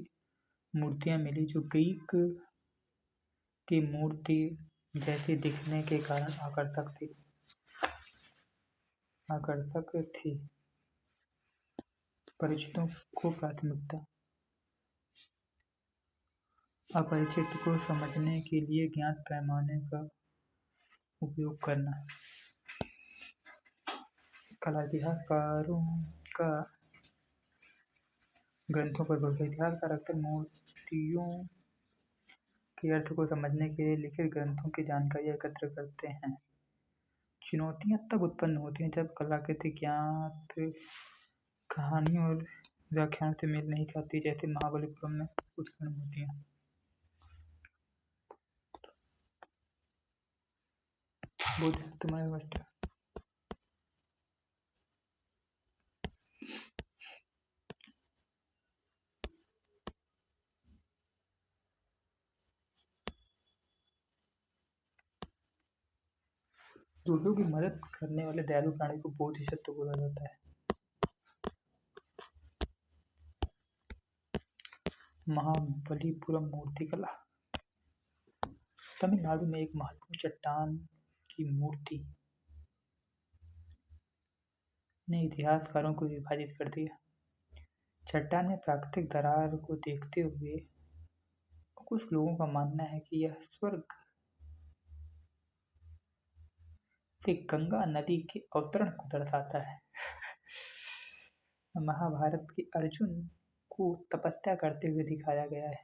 मूर्तियां मिली, जो ग्रीक की मूर्ति जैसी दिखने के कारण आकर्षक थी। परिचितों को प्राथमिकता। अपरिचित को समझने के लिए ज्ञात पैमाने का उपयोग करना। कला इतिहासकारों का ग्रंथों पर भरोसा। इतिहासकार अक्सर मूर्तियों के अर्थ को समझने के लिए लिखित ग्रंथों की जानकारी एकत्र करते हैं। चुनौतियां तब उत्पन्न होती हैं जब कलाकृति ज्ञात कहानियों और व्याख्यानों से मेल नहीं खाती, जैसे महाबलीपुरम में उत्पन्न मूर्तियां। दूसरों की मदद करने वाले दयालु प्राणी को बोधिसत्व बोला जाता है। महाबलीपुरम मूर्तिकला। तमिलनाडु में एक महत्वपूर्ण चट्टान की मूर्ति ने इतिहासकारों को विभाजित कर दिया। चट्टान में प्राकृतिक दरार को देखते हुए कुछ लोगों का मानना है कि यह स्वर्ग से गंगा नदी के अवतरण को दर्शाता है। महाभारत के अर्जुन को तपस्या करते हुए दिखाया गया है,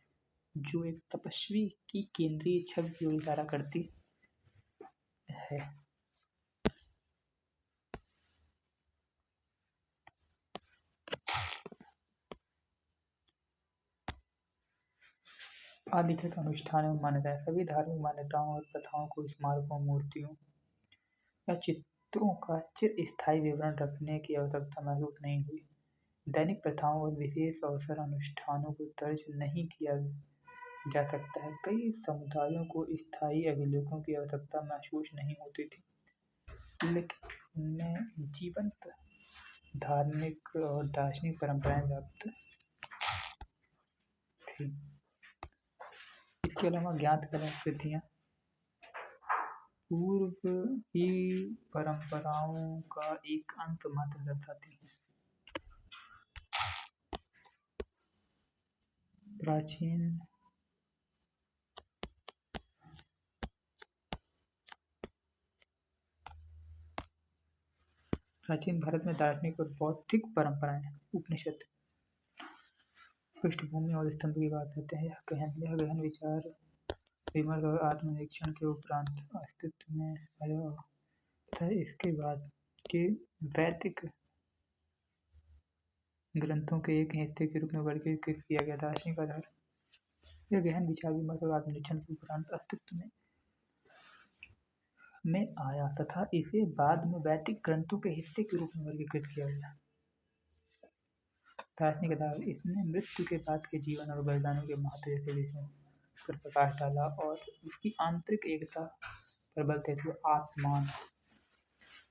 जो एक तपस्वी की केंद्रीय छवि की ओर इशारा करती है। अलिखित अनुष्ठान एवं मान्यताएं। सभी धार्मिक मान्यताओं और प्रथाओं को स्मारकों, मूर्तियों या चित्रों का चिरस्थायी विवरण रखने की आवश्यकता महसूस नहीं हुई। दैनिक प्रथाओं और विशेष अवसर अनुष्ठानों को दर्ज नहीं किया जा सकता है। कई समुदायों को स्थायी अभिलेखों की आवश्यकता महसूस नहीं होती थी, लेकिन उनमें जीवंत धार्मिक और दार्शनिक परंपराएं व्याप्त थी। इसके अलावा ज्ञात कलाकृतियां पूर्व की परंपराओं का एक अंश मात्र दर्शाती हैं। प्राचीन प्राचीन भारत में दार्शनिक और बौद्धिक परंपराएं। उपनिषद पृष्ठभूमि और स्तंभ की बात करते हैं। यह गहन विचार विमर्श और आत्मनिरीक्षण के उपरांत अस्तित्व में आया था। इसके बाद के वैदिक ग्रंथों के एक हिस्से के रूप में वर्गीकृत किया गया। दार्शनिक आधार यह गहन विचार विमर्श और आत्मनिरीक्षण के उपरांत अस्तित्व में आया तथा इसे बाद में वैदिक ग्रंथों के हिस्से के रूप में वर्गीकृत किया गया। दार्शनिक आधार इसने मृत्यु के बाद के जीवन और बलिदानों के महत्व जैसे विषयों पर प्रकाश डाला और उसकी आंतरिक एकता पर बल देते हुए आत्मान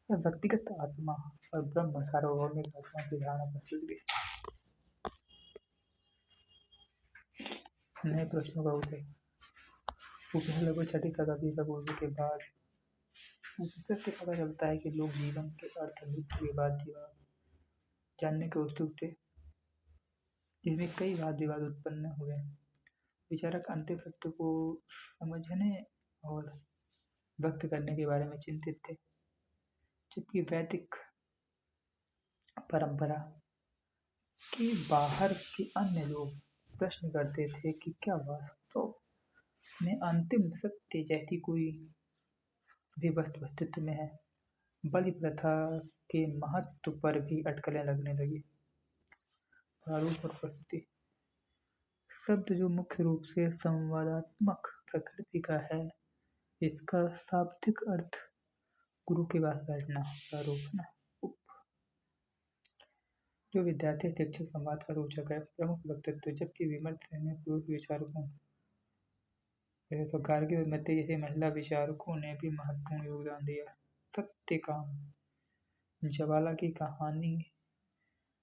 या व्यक्तिगत आत्मा और ब्रह्म सार्वभौमिक आत्मा की धारणा प्रस्तुत की। नए प्रश्नों का उत्तर। उपनिषद लगभग 6वीं शताब्दी ईसा पूर्व के बाद उपनिषद से पता चलता है कि लोग जीवन के अर्थ मृत्यु के बाद जीवन जानने के उत्सुक थे, जिसमें कई वाद विवाद उत्पन्न हुए। विचारक अंतिम सत्य को समझने और व्यक्त करने के बारे में चिंतित थे, जबकि वैदिक परंपरा के बाहर के अन्य लोग प्रश्न करते थे कि क्या वास्तव में अंतिम सत्य जैसी कोई भी वस्तु अस्तित्व में है। बलि प्रथा के महत्व पर भी अटकलें लगने लगी। प्रारूप और प्रकृति शब्द जो मुख्य रूप से संवादात्मक प्रकृति का है, इसका शाब्दिक अर्थ गुरु के पास बैठना। प्रारूप ना जो विद्यार्थी शिक्षक संवाद का रोचक है। प्रमुख व्यक्तित्व जबकि विमर्श में पुरुष विचारकों जैसे तो गार्गी और मत्ते जैसे महिला विचारकों ने भी महत्वपूर्ण योगदान दिया। सत्यकाम जवाला की कहानी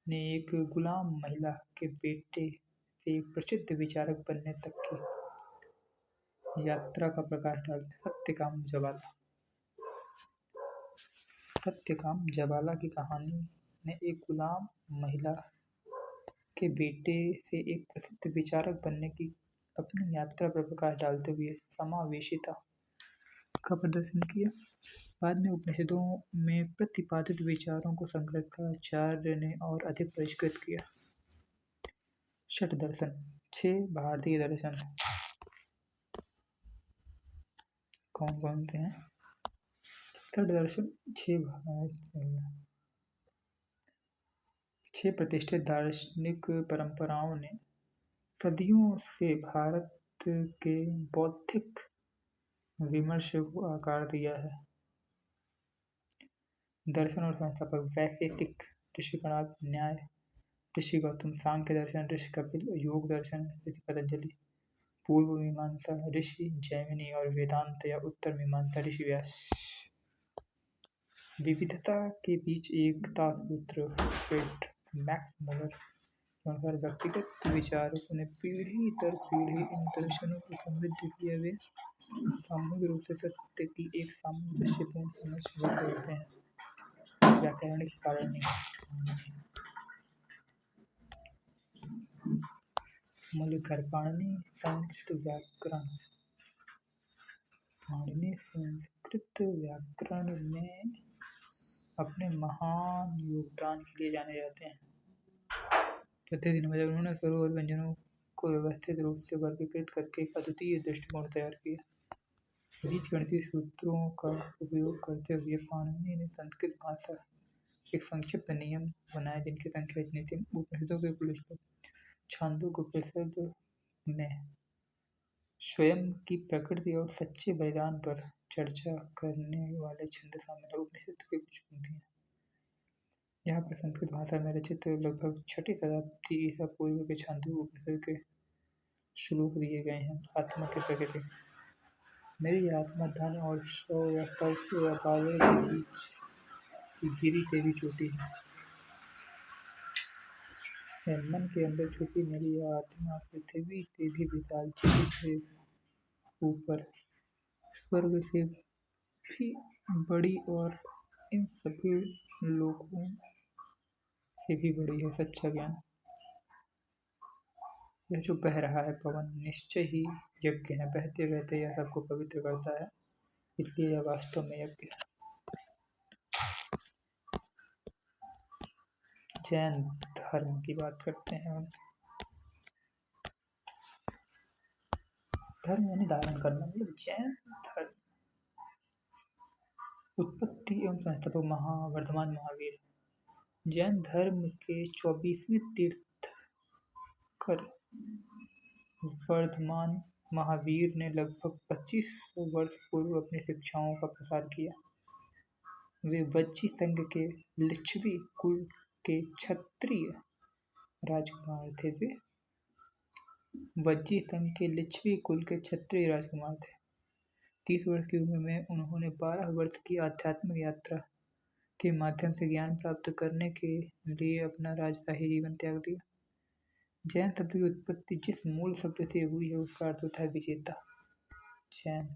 ने एक गुलाम महिला के बेटे से एक प्रसिद्ध विचारक बनने तक की यात्रा का प्रकाश डालते। सत्यकाम जवाला की कहानी ने एक गुलाम महिला के बेटे से एक प्रसिद्ध विचारक बनने की अपनी यात्रा पर प्रकाश डालते हुए समावेशिता का प्रदर्शन किया। बाद में उपनिषदों में प्रतिपादित विचारों को शंकराचार्य ने और अधिक परिष्कृत किया। षट दर्शन 6 भारतीय दर्शन कौन कौन से हैं? षट दर्शन 6 प्रतिष्ठित दार्शनिक परंपराओं ने सदियों से भारत के बौद्धिक विमर्श को आकार दिया है। दर्शन और संस्थापक वैशेषिक ऋषि कणाद, न्याय ऋषि गौतम, सांख्य दर्शन ऋषि कपिल, योग दर्शन ऋषि पतंजलि, पूर्व मीमांसा ऋषि जैमिनी और वेदांत या उत्तर मीमांसा ऋषि व्यास। विविधता के बीच एकता सूत्र फ्रेड मैक्स मुलर के अनुसार व्यक्तिगत विचारकों ने पीढ़ी दर पीढ़ी इन दर्शनों को समृद्ध किया। वे सामूहिक रूप से सत्य की एक सामंजस्यपूर्ण समझ लेकर होते हैं। व्याकरणिक कारण मूलकर पाणिनि संस्कृत व्याकरण में अपने महान योगदान के लिए जाने जाते हैं। चौथे दिन में उन्होंने स्वरों और व्यंजनों को व्यवस्थित रूप से वर्गीकृत करके एक अद्वितीय दृष्टिकोण तैयार किया। बीजगणितीय सूत्रों का उपयोग करते हुए पाणिनि ने संस्कृत भाषा एक संक्षिप्त नियम बनाए, जिनकी संख्या इतनी थी। उपनिषदों के कुल श्लोक छांदोग्य उपनिषद में स्वयं की प्रकृति और सच्चे बलिदान पर चर्चा करने वाले छंद शामिल है। उपनिषद की कुछ पंक्तियां यहाँ पर संस्कृत भाषा में रचित लगभग 6वीं शताब्दी ईसा पूर्व के छांदोग्य उपनिषद के श्लोक दिए गए हैं। आत्मा की प्रकृति मेरी आत्मा धन और सौ या सौ या बादल के बीच की गिरी से भी छोटी है। मन के अंदर छुपी मेरी आत्मा पृथ्वी से भी विशाल, चिति से ऊपर, स्वर्ग से भी बड़ी और इन सभी लोगों से भी बड़ी है। सच्चा ज्ञान यह जो बह रहा है पवन निश्चय ही यज्ञ है। बहते बहते यह सबको पवित्र करता है, इसलिए यह वास्तव में यज्ञ है। जैन धर्म की बात करते हैं हम। धर्म यानी धारण करना, मतलब जैन धर्म उत्पत्ति एवं संस्थापक वर्धमान महावीर। जैन धर्म के 24वें तीर्थंकर वर्धमान महावीर ने लगभग 2500 वर्ष पूर्व अपनी शिक्षाओं का प्रसार किया। वे वज्जी संघ के लिच्छवी कुल के क्षत्रिय राजकुमार थे। वे वज्जी संघ के लिच्छवी कुल के क्षत्रिय राजकुमार थे। 30 वर्ष की उम्र में उन्होंने 12 वर्ष की आध्यात्मिक यात्रा के माध्यम से ज्ञान प्राप्त करने के लिए अपना राजशाही जीवन त्याग दिया। जैन शब्द की उत्पत्ति जिस मूल शब्द से हुई है उसका अर्थ होता है विजेता। जैन,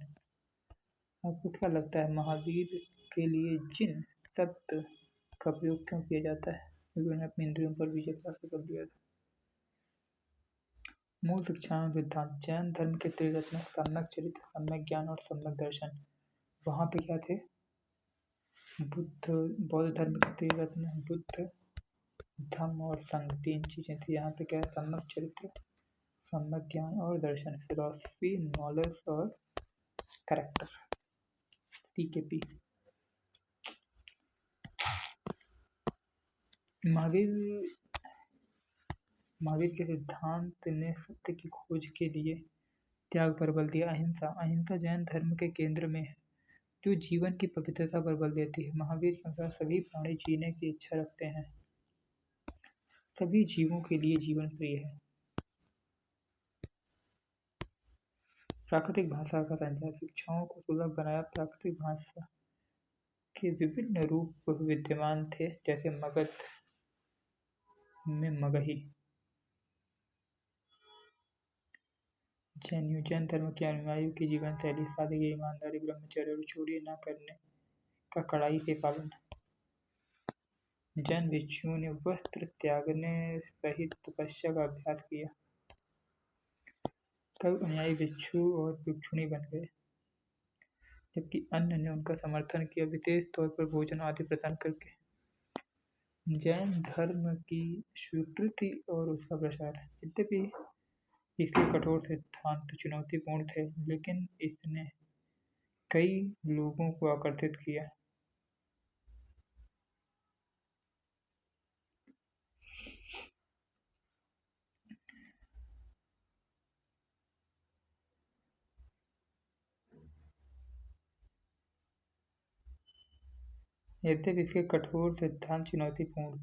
आपको क्या लगता है महावीर के लिए जिन शब्द का प्रयोग क्यों किया जाता है? क्योंकि उन्होंने अपनी इंद्रियों पर विजय प्राप्त कर लिया था। मूल शिक्षाएं सिद्धांत। जैन धर्म के त्रिरत्न सम्यक चरित्र, सम्यक ज्ञान और सम्यक दर्शन। वहाँ पे क्या थे? बौद्ध धर्म के त्रिरत्न बुद्ध, धम्म और संघ, 3 चीजें थी। यहाँ पे क्या है? सम्यक चरित्र, सम्यक ज्ञान और दर्शन। फिलॉसफी, नॉलेज और कैरेक्टर, TKP। महावीर के सिद्धांत ने सत्य की खोज के लिए त्याग पर बल दिया। अहिंसा। अहिंसा जैन धर्म के केंद्र में है, जो जीवन की पवित्रता पर बल देती है। महावीर के अनुसार सभी प्राणी जीने की इच्छा रखते हैं, सभी जीवों के लिए जीवन प्रिय है। प्राकृतिक भाषा का संचार। शिक्षाओं को सुलभ बनाया। प्राकृतिक भाषा के विभिन्न रूप विद्यमान थे, जैसे मगध में मगही। जैन धर्म के अनुयायियों की जीवन शैली सादगी, ईमानदारी, ब्रह्मचर्य और चोरी न करने का कड़ाई से पालन। जैन भिक्षुओं ने वस्त्र त्यागने सहित तपस्या का अभ्यास किया। कई अनुयायी भिक्षु और भिक्षुणी बन गए, जबकि अन्य ने उनका समर्थन किया, विशेष तौर पर भोजन आदि प्रदान करके। जैन धर्म की स्वीकृति और उसका प्रसार। यद्यपि इसके कठोर सिद्धांत चुनौतीपूर्ण थे, लेकिन इसने कई लोगों को आकर्षित किया। यद्यपि इसके कठोर सिद्धांत चुनौतीपूर्ण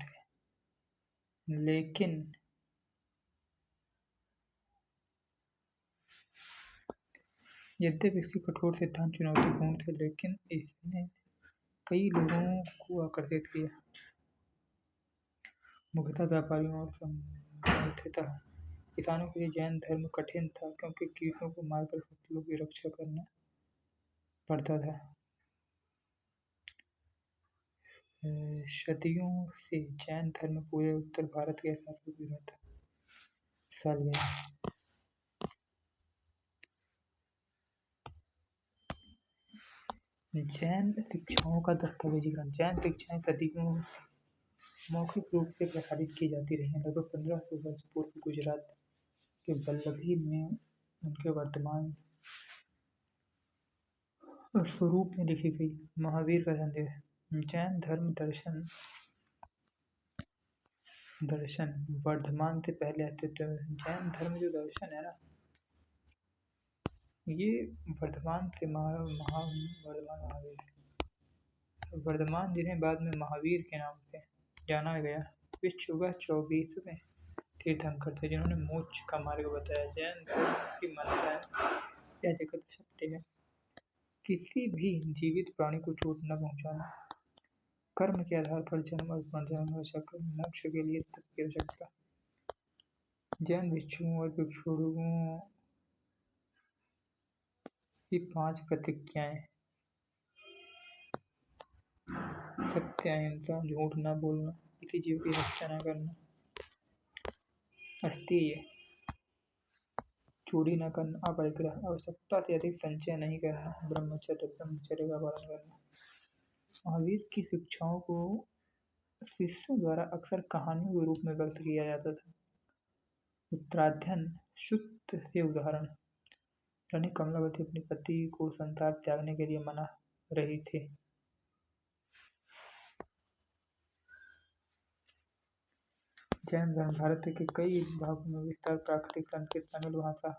थे, लेकिन इसने कई लोगों को आकर्षित किया, मुख्यतः व्यापारियों और सामर्थ्यतः किसानों के लिए। जैन धर्म कठिन था क्योंकि कीटों को मारकर फसलों की रक्षा करना पड़ता था। सदियों से जैन धर्म पूरे उत्तर भारत के साथ फैल गया। जैन शिक्षाओं का दस्तावेजीकरण। जैन शिक्षाएं सदियों से मौखिक रूप से प्रसारित की जाती रही हैं। लगभग 1500 वर्ष पूर्व गुजरात के वल्लभी में उनके वर्तमान स्वरूप में लिखी गई। महावीर का संदेश। जैन धर्म दर्शन वर्धमान से पहले अस्तित्व में। जैन धर्म जो दर्शन है ना, ये वर्धमान से वर्धमान महावीर, वर्धमान जिन्हें बाद में महावीर के नाम से जाना गया, वे 24वें तीर्थंकर थे जिन्होंने मोक्ष का मार्ग बताया। जैन धर्म की मान्यता यह जगत सत्य है, किसी भी जीवित प्राणी को चोट न पहुंचाना, कर्म के आधार पर जन्म और पुनर्जन्म, मोक्ष के लिए तप की आवश्यकता। जैन भिक्षुओं और भिक्षुणियों की 5 प्रतिज्ञाएं। सत्य, अहिंसा, झूठ न बोलना, किसी जीव की हत्या न करना, अस्तेय, चोरी न करना, अपरिग्रह, आवश्यकता से अधिक संचय नहीं करना, ब्रह्मचर्य का पालन करना। महावीर की शिक्षाओं को शिष्यों द्वारा अक्सर कहानियों के रूप में व्यक्त किया जाता था। उत्तराध्ययन शुद्ध से उदाहरण। रानी कमलावती अपने पति को संसार त्यागने के लिए मना रही थी। जैन धर्म भारत के कई भागों में विस्तार प्राकृतिक संस्कृत तमिल भाषा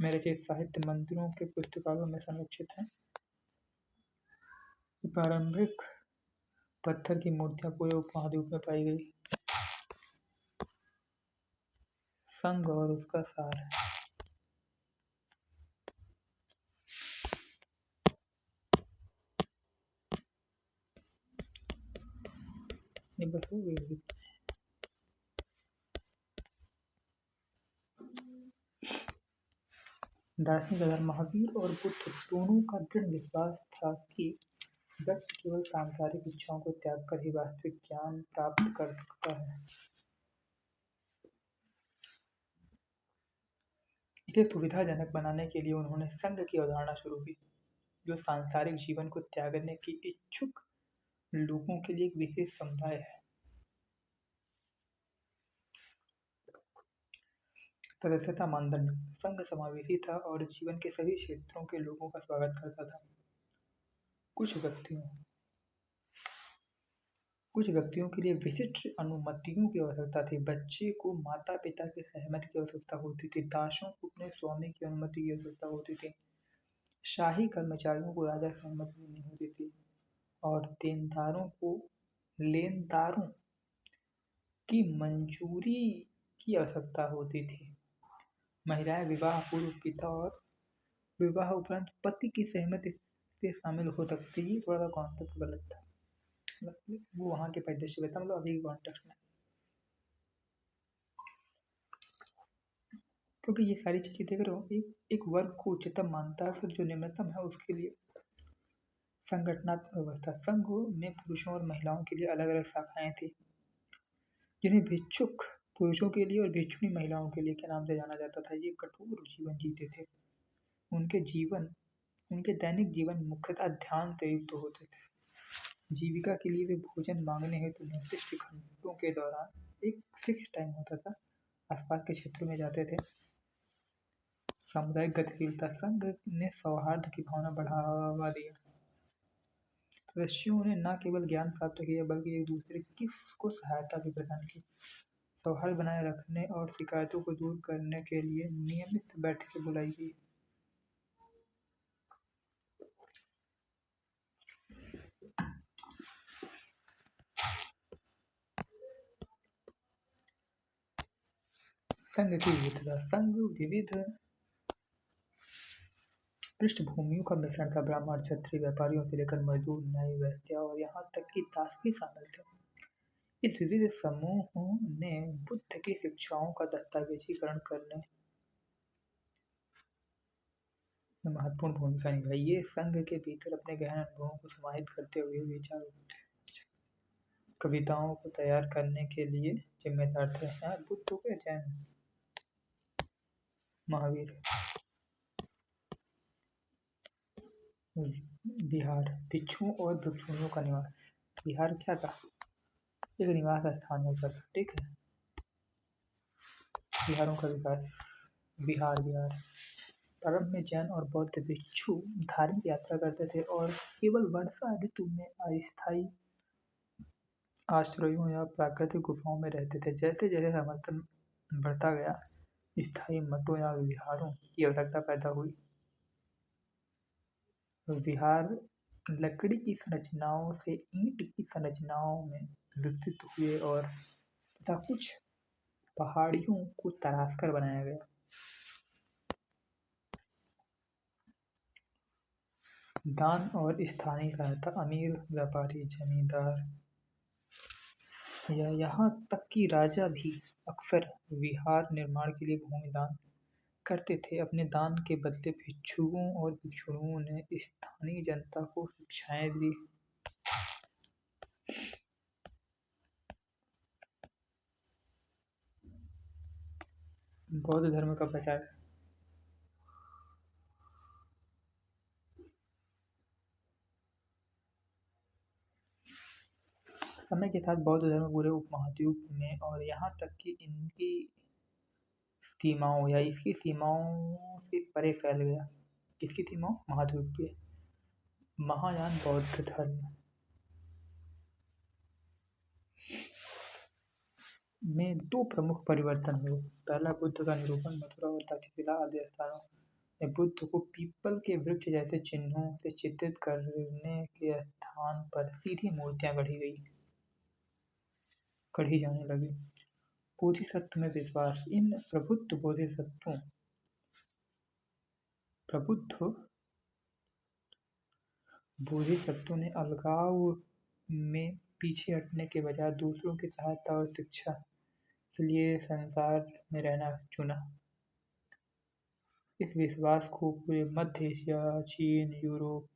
में रचित साहित्य मंदिरों के पुस्तकालयों में संरक्षित है। प्रारंभिक पत्थर की मूर्तियां पूरे उपमहाद्वीप में पाई गई। संघ और उसका सार। दार्शनिक आधार। महावीर और बुद्ध दोनों का दृढ़ विश्वास था कि व्यक्ति केवल सांसारिक इच्छाओं को त्याग कर ही वास्तविक ज्ञान प्राप्त कर सकता है। इसे सुविधाजनक बनाने के लिए उन्होंने संघ की अवधारणा शुरू की, जो सांसारिक जीवन को त्यागने की इच्छुक लोगों के लिए एक विशेष समुदाय है। सदस्यता मानदंड। संघ समावेशी था और जीवन के सभी क्षेत्रों के लोगों का स्वागत करता था। कुछ व्यक्तियों के लिए विशिष्ट अनुमतियों की आवश्यकता थी। बच्चे को माता पिता की सहमति की आवश्यकता होती थी। दासों को अपने स्वामी की अनुमति की आवश्यकता होती थी। शाही कर्मचारियों को राजा की अनुमति लेनी होती थी और लेनदारों की मंजूरी की आवश्यकता होती थी। महिलाएं विवाह पूर्व पिता और विवाह उपरांत पति की सहमति से शामिल हो सकती थी। थोड़ा सा कॉन्सेप्ट गलत था, वो वहाँ के परिदृश्य में था, मतलब अभी कॉन्टेक्स्ट में, क्योंकि ये सारी चीजें देख रहे हो, एक वर्ग को उच्चतम मानता है, फिर जो निम्नतम है उसके लिए संगठनात्मक व्यवस्था। संघ में पुरुषों और महिलाओं के लिए अलग अलग शाखाएं थी, जिन्हें भिक्षुक पुरुषों के लिए और भिक्षुणी महिलाओं के लिए के नाम से जाना जाता था। ये कठोर जीवन जीते थे। उनके दैनिक जीवन मुख्यतः ध्यान से युक्त होते थे। जीविका के लिए वे भोजन मांगने हेतु निर्दिष्ट घंटों के दौरान एक फिक्स टाइम होता था, आसपास के क्षेत्रों में जाते थे। सामुदायिक गतिशीलता। संघ ने सौहार्द की भावना बढ़ावा दिया। सदस्यों ने न केवल ज्ञान प्राप्त किया बल्कि एक दूसरे को सहायता भी प्रदान की। सौहार्द बनाए रखने और शिकायतों को दूर करने के लिए नियमित बैठकें बुलाई गई। संघ की विविधता। संघ विविध पृष्ठभूमियों का मिश्रण था। ब्राह्मण, क्षत्रिय, व्यापारियों से लेकर मजदूर, न्यायी, वैश्य और यहाँ तक कि दास भी शामिल थे। इस विविध समूहों ने बुद्ध की शिक्षाओं का दस्तावेजीकरण करने में महत्वपूर्ण भूमिका निभाई। ये संघ के भीतर अपने गहन अनुभवों को समाहित करते हुए विचारों कविताओं को तैयार करने के लिए जिम्मेदार थे। यहाँ बुद्ध के जैन, महावीर। बिहार। भिक्षुओं और भिक्षुणियों का निवास। बिहार क्या था? एक निवास स्थान होता था, ठीक है। बिहारों का विकास। बिहार। प्रारंभ में जैन और बौद्ध भिक्षु धार्मिक यात्रा करते थे और केवल वर्षा ऋतु में अस्थायी आश्रयों या प्राकृतिक गुफाओं में रहते थे। जैसे जैसे समर्थन बढ़ता गया, स्थायी मठों या विहारों की आवश्यकता पैदा हुई। विहार लकड़ी की संरचनाओं से ईंट की संरचनाओं में विकसित हुए और तथा कुछ पहाड़ियों को तराशकर बनाया गया। दान और स्थानीय सहायता। अमीर, व्यापारी, जमींदार या यहाँ तक कि राजा भी अक्सर विहार निर्माण के लिए भूमि दान करते थे। अपने दान के बदले भिक्षुओं और भिक्षुणियों ने स्थानीय जनता को शिक्षाएं दी। बौद्ध धर्म का प्रचार। समय के साथ बौद्ध धर्म पूरे उपमहाद्वीप में और यहाँ तक कि इनकी सीमाओं या इसकी सीमाओं से परे फैल गया। किसकी सीमाओं? महाद्वीप के। महायान बौद्ध धर्म में दो प्रमुख परिवर्तन हुए। पहला, बुद्ध का निरूपण मथुरा और तक्षशिला आदि स्थानों में बुद्ध को पीपल के वृक्ष जैसे चिन्हों से चित्रित करने के स्थान पर सीधी मूर्तियां गढ़ी जाने लगी। बोधिसत्व में विश्वास। इन प्रबुद्ध बोधिसत्वों ने अलगाव में पीछे हटने के बजाय दूसरों की सहायता और शिक्षा के लिए संसार में रहना चुना। इस विश्वास को पूरे मध्य एशिया, यूरोप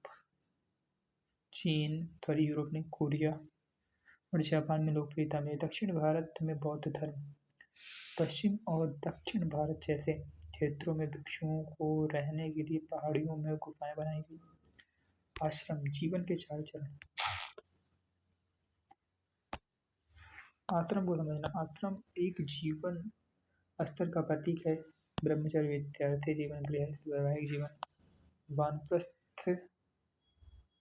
ने कोरिया और जापान में लोकप्रियता मिली। दक्षिण भारत में बौद्ध धर्म। पश्चिम और दक्षिण भारत जैसे क्षेत्रों में भिक्षुओं को रहने के लिए पहाड़ियों में गुफाएं बनाई गई। आश्रम। जीवन के 4 चरण। आश्रम को समझना। आश्रम एक जीवन स्तर का प्रतीक है। ब्रह्मचर्य, विद्यार्थी जीवन, गृहस्थ, वैवाहिक जीवन। वानप्रस्थ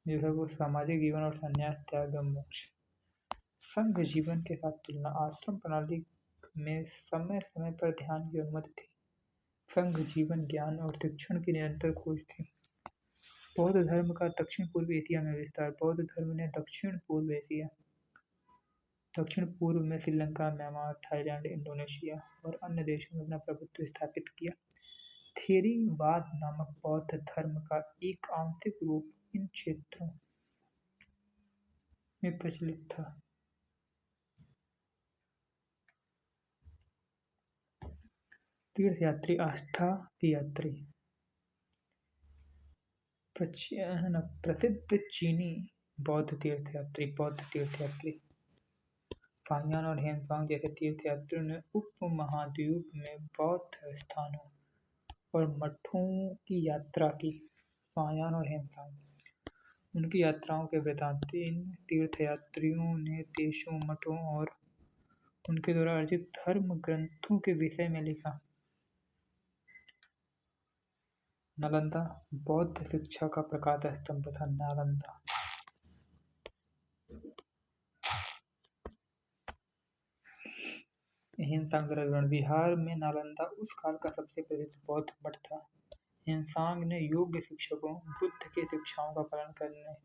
जो है वो सामाजिक जीवन और संन्यास, त्याग व मोक्ष। संघ जीवन के साथ तुलना। आश्रम प्रणाली में समय समय पर ध्यान की अनुमति थी। संघ जीवन ज्ञान और शिक्षण की निरंतर खोज थी। बौद्ध धर्म का दक्षिण पूर्व एशिया में विस्तार। बौद्ध धर्म ने दक्षिण पूर्व में श्रीलंका, म्यांमार, थाईलैंड, इंडोनेशिया और अन्य देशों में अपना प्रभुत्व स्थापित किया। थेरीवाद नामक बौद्ध धर्म का एक आंशिक रूप इन क्षेत्रों में प्रचलित था। तीर्थयात्री। आस्था की यात्री। प्रसिद्ध चीनी बौद्ध तीर्थयात्री फाहियान और हेनसांग जैसे तीर्थयात्रियों ने उपमहाद्वीप में बौद्ध स्थानों और मठों की यात्रा की। फाहियान और हेनसांग। उनकी यात्राओं के वृत्तांत। इन तीर्थयात्रियों ने देशों, मठों और उनके द्वारा अर्जित धर्म ग्रंथों के विषय में लिखा। नालंदा बौद्ध शिक्षा का प्रकाश स्तंभ था। नालंदा। हेनसांग विवरण। बिहार में नालंदा उस काल का सबसे प्रसिद्ध बौद्ध मठ था। हेनसांग ने योग्य शिक्षकों, बुद्ध की शिक्षाओं का पालन करने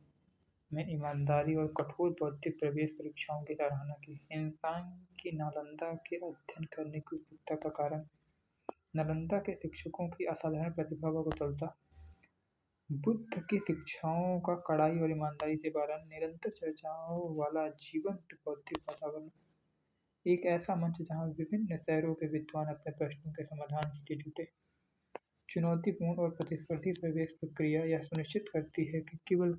में ईमानदारी और कठोर बौद्धिक प्रवेश परीक्षाओं की सराहना की। हेनसांग की नालंदा के अध्ययन करने की उत्सुकता का कारण नालंदा के शिक्षकों की असाधारण प्रतिभा व कुशलता, बुद्ध की शिक्षाओं का कड़ाई और ईमानदारी से पालन, निरंतर चर्चाओं वाला जीवंत बौद्धिक वातावरण, एक ऐसा मंच जहां विभिन्न शहरों के विद्वान अपने प्रश्नों के समाधान के लिए जुटे। चुनौतीपूर्ण और प्रतिस्पर्धी प्रवेश प्रक्रिया यह सुनिश्चित करती है कि केवल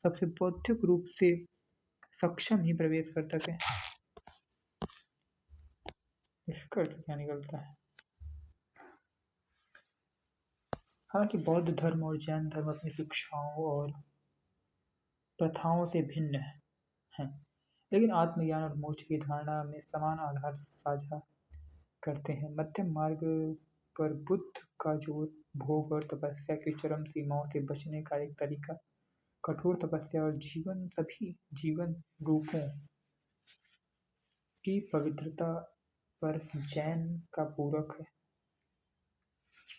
सबसे बौद्धिक रूप से सक्षम ही प्रवेश कर सके। इसका अर्थ क्या निकलता है? हालांकि बौद्ध धर्म और जैन धर्म अपनी शिक्षाओं और प्रथाओं से भिन्न हैं, लेकिन आत्मज्ञान और मोक्ष की धारणा में समान आधार साझा करते हैं। मध्यम मार्ग पर बुद्ध का जोर भोग और तपस्या की चरम सीमाओं से बचने का एक तरीका कठोर तपस्या और सभी जीवन रूपों की पवित्रता पर जैन का पूरक है।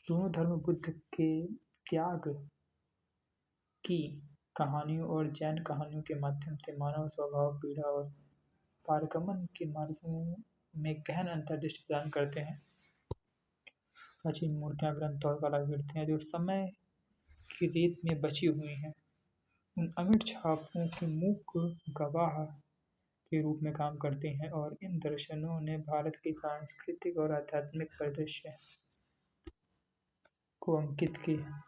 दोनों धर्म बुद्ध के त्याग की कहानियों और जैन कहानियों के माध्यम से मानव स्वभाव, पीड़ा और पारगमन के मार्गों में गहन अंतर्दृष्टि प्रदान करते हैं। प्राचीन मूर्तियां, ग्रंथ और कलाकृतियां जो समय की रेत में बची हुई हैं, उन अमिट छापों के मूक गवाह के रूप में काम करती हैं और इन दर्शनों ने भारत की सांस्कृतिक और आध्यात्मिक परिदृश्य को अंकित किया।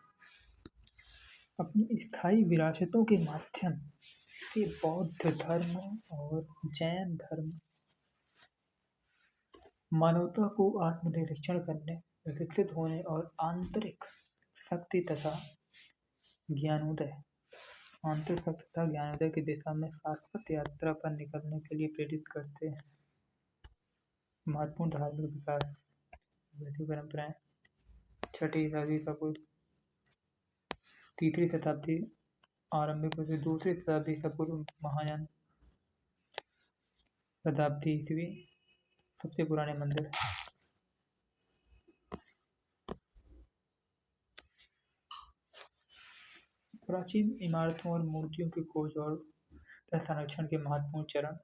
अपनी स्थायी विरासतों के माध्यम से बौद्ध धर्म और जैन धर्म मानवता को आत्मनिरीक्षण करने, विकसित होने और आंतरिक शक्ति तथा ज्ञानोदय आंतरिक तथा ज्ञानोदय की दिशा में शाश्वत यात्रा पर निकलने के लिए प्रेरित करते हैं। महत्वपूर्ण धार्मिक विकास, वैदिक परंपराएं, छठी शताब्दी ईसा पूर्व, तीसरी शताब्दी आरंभिक से दूसरी शताब्दी ईसा पूर्व, महायान शताब्दी ईस्वी, सबसे पुराने मंदिर। प्राचीन इमारतों और मूर्तियों की खोज और संरक्षण के महत्वपूर्ण चरण।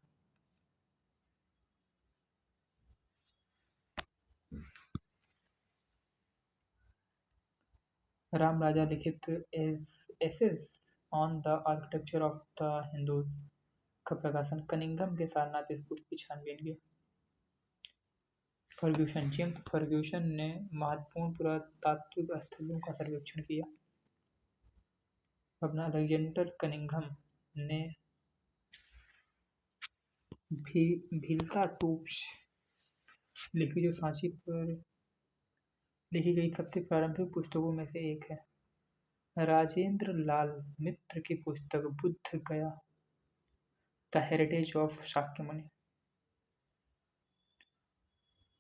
राम राजा लिखित essays on the architecture of the Hindus का प्रकाशन कनिंघम के सारनाथ स्कूल की छानबीन की। फर्ग्यूसन, जेम्स फर्ग्यूसन ने महत्वपूर्ण पुरातात्विक स्थलों का सर्वेक्षण किया। अपना अलेक्जेंडर कनिंघम ने भीलता टूप्स लिखी, जो सांची पर लिखी गई सबसे प्रारंभिक पुस्तकों में से एक है। राजेंद्र लाल मित्र की पुस्तक Buddh Gaya, the heritage of Shakyamuni,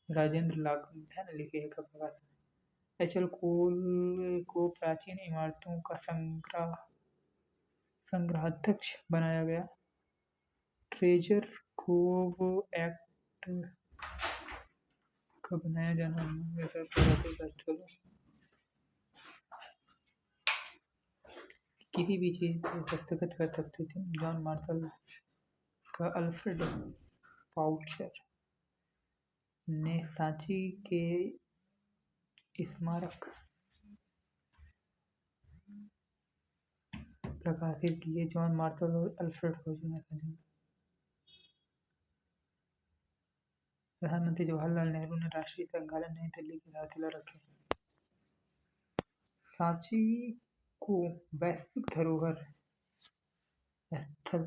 Rajendra Lal ने लिखी है का प्रकाशन। एच.एल. कोल को प्राचीन इमारतों का संग्रहाध्यक्ष बनाया गया। ट्रेजर ट्रोव एक्ट का बनाया जाना किसी भी चीज पर दस्तखत कर सकते थे। जॉन मार्शल का अल्फ्रेड पाउचर ने सांची के स्मारक प्रकाशित किए। जॉन मार्शल और अल्फ्रेड पाउचर ने सांची। प्रधानमंत्री जवाहरलाल नेहरू ने राष्ट्रीय संग्रहालय नई दिल्ली की आधारशिला रखी। सांची को वैश्विक धरोहर स्थल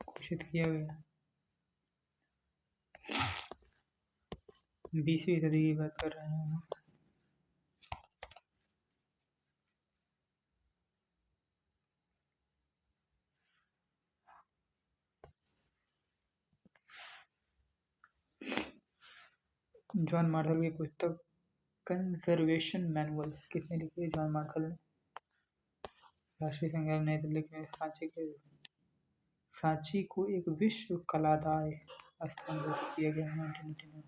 घोषित किया गया। 20वीं सदी की बात कर रहे हैं। जॉन मार्शल की पुस्तक कंजर्वेशन मैनुअल किसने लिखी है? जॉन मार्शल ने। राष्ट्रीय संग्रहालय नई दिल्ली के सांची को एक विश्व कलादाय स्थान घोषित किया गया 1989।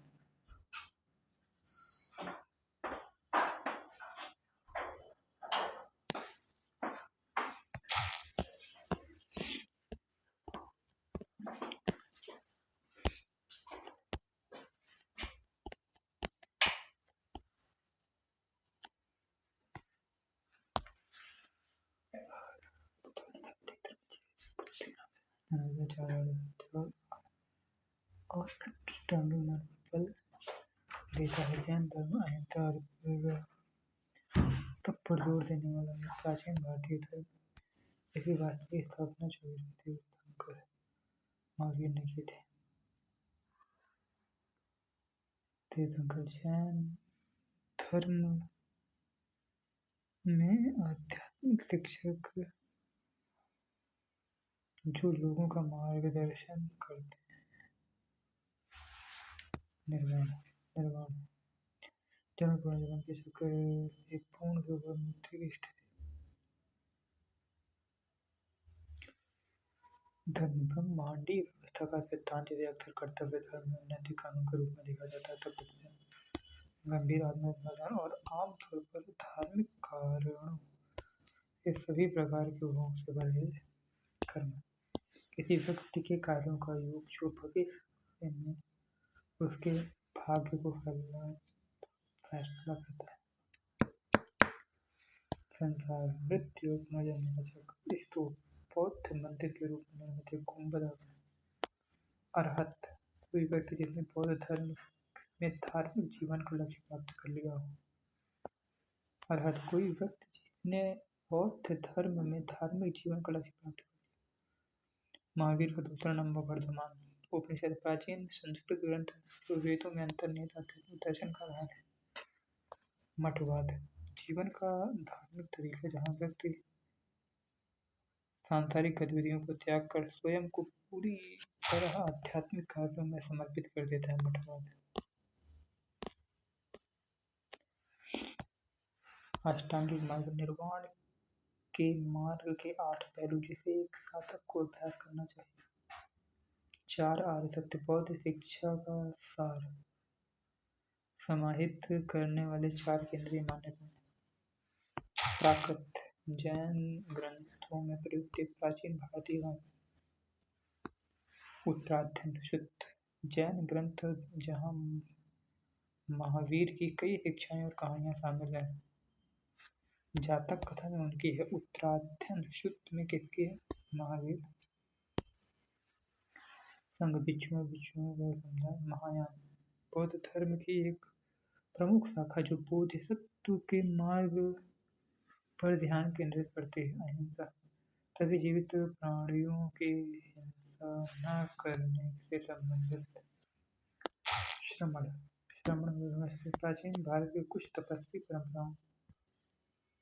और अष्टांगिक मार्ग पर देता है। जैन धर्म अहिंसा और तप पर जोर देने वाला है। प्राचीन भारतीय धर्म इसी बात की स्थापना 24वीं तीर्थंकर महावीर ने की थी। तीर्थंकर जैन धर्म में आध्यात्मिक शिक्षक जो लोगों का मार्गदर्शन करते हैं। निर्वाण जन्म पुनर्जन्म के चक्कर से पूर्ण रूप और मुक्ति की स्थिति। धर्म ब्रह्मांडीय व्यवस्था का सिद्धांत, जिसे अक्सर कर्तव्य धर्म में नैतिक कानून के रूप में देखा जाता है, तब गंभीर आत्मविश्वास और आमतौर पर धार्मिक कारणों से सभी प्रकार के भोग से परहेज करना। किसी व्यक्ति के कार्यों का योग जो भविष्य में उसके भाग्य को फैसला करता है। संसार, मृत्यु, पुनर्जन्म का चक्र। स्तूप बौद्ध मंदिर के रूप में निर्मित एक गुंबद है। अरहत, कोई व्यक्ति जिसने बौद्ध धर्म में धार्मिक जीवन का लक्ष्य प्राप्त कर लिया हो। अरहत, कोई व्यक्ति जिसने बौद्ध धर्म में धार्मिक जीवन का लक्ष्य प्राप्त कर लिया। महावीर का दूसरा नंबर वर्धमान। उपनिषद प्राचीन संस्कृत ग्रंथ जो वेदों में अंतर्निहित आध्यात्मिक दर्शन का आधार है। मठवाद जीवन का धार्मिक तरीका जहाँ व्यक्ति सांसारिक गतिविधियों को त्याग कर स्वयं को पूरी तरह आध्यात्मिक कार्यों में समर्पित कर देता है। मठवाद अष्टांगिक मार्ग निर्वाण के मार्ग के 8 पहलू जिसे एक साधक को अभ्यास करना चाहिए। 4 आर्य सत्य बौद्ध शिक्षा का सार समाहित करने वाले 4 केंद्रीय मान्यताएं। प्राकृत जैन ग्रंथों में प्रयुक्त एक प्राचीन भारतीय गाथा। उत्तराध्ययन शुद्ध जैन ग्रंथ जहाँ महावीर की कई शिक्षाएं और कहानियां शामिल हैं। जातक कथा में उनकी है। उत्तराध्ययन शुद्ध में किसकी है? महावीर। संघ बिच्छुओं का समुदाय। महायान बौद्ध धर्म की एक प्रमुख शाखा जो बोधिसत्व के मार्ग पर ध्यान केंद्रित करती है। अहिंसा सभी जीवित प्राणियों की हिंसा न करने से संबंधित। श्रमण श्रमण व्यवस्था प्राचीन भारत के कुछ तपस्वी परंपराओं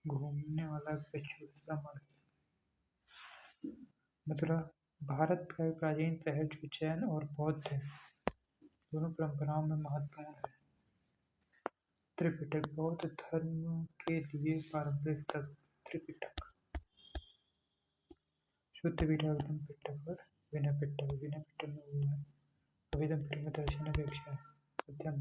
घूमने वाला भिक्षु। श्रमण मथुरा भारत का एक प्राचीन शहर जो जैन और बौद्ध दोनों परंपराओं में महत्वपूर्ण है। त्रिपिटक बौद्ध धर्म के लिए पारंपरिक ग्रंथ। त्रिपिटक शुद्ध विद्यागम पिटक और विनय पिटक। विनय पिटक में वो है अभिधम पिटक में दर्शन अपेक्षा है। मध्यम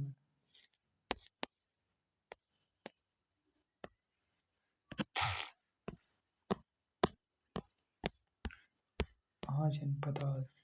महाजनपदार्थ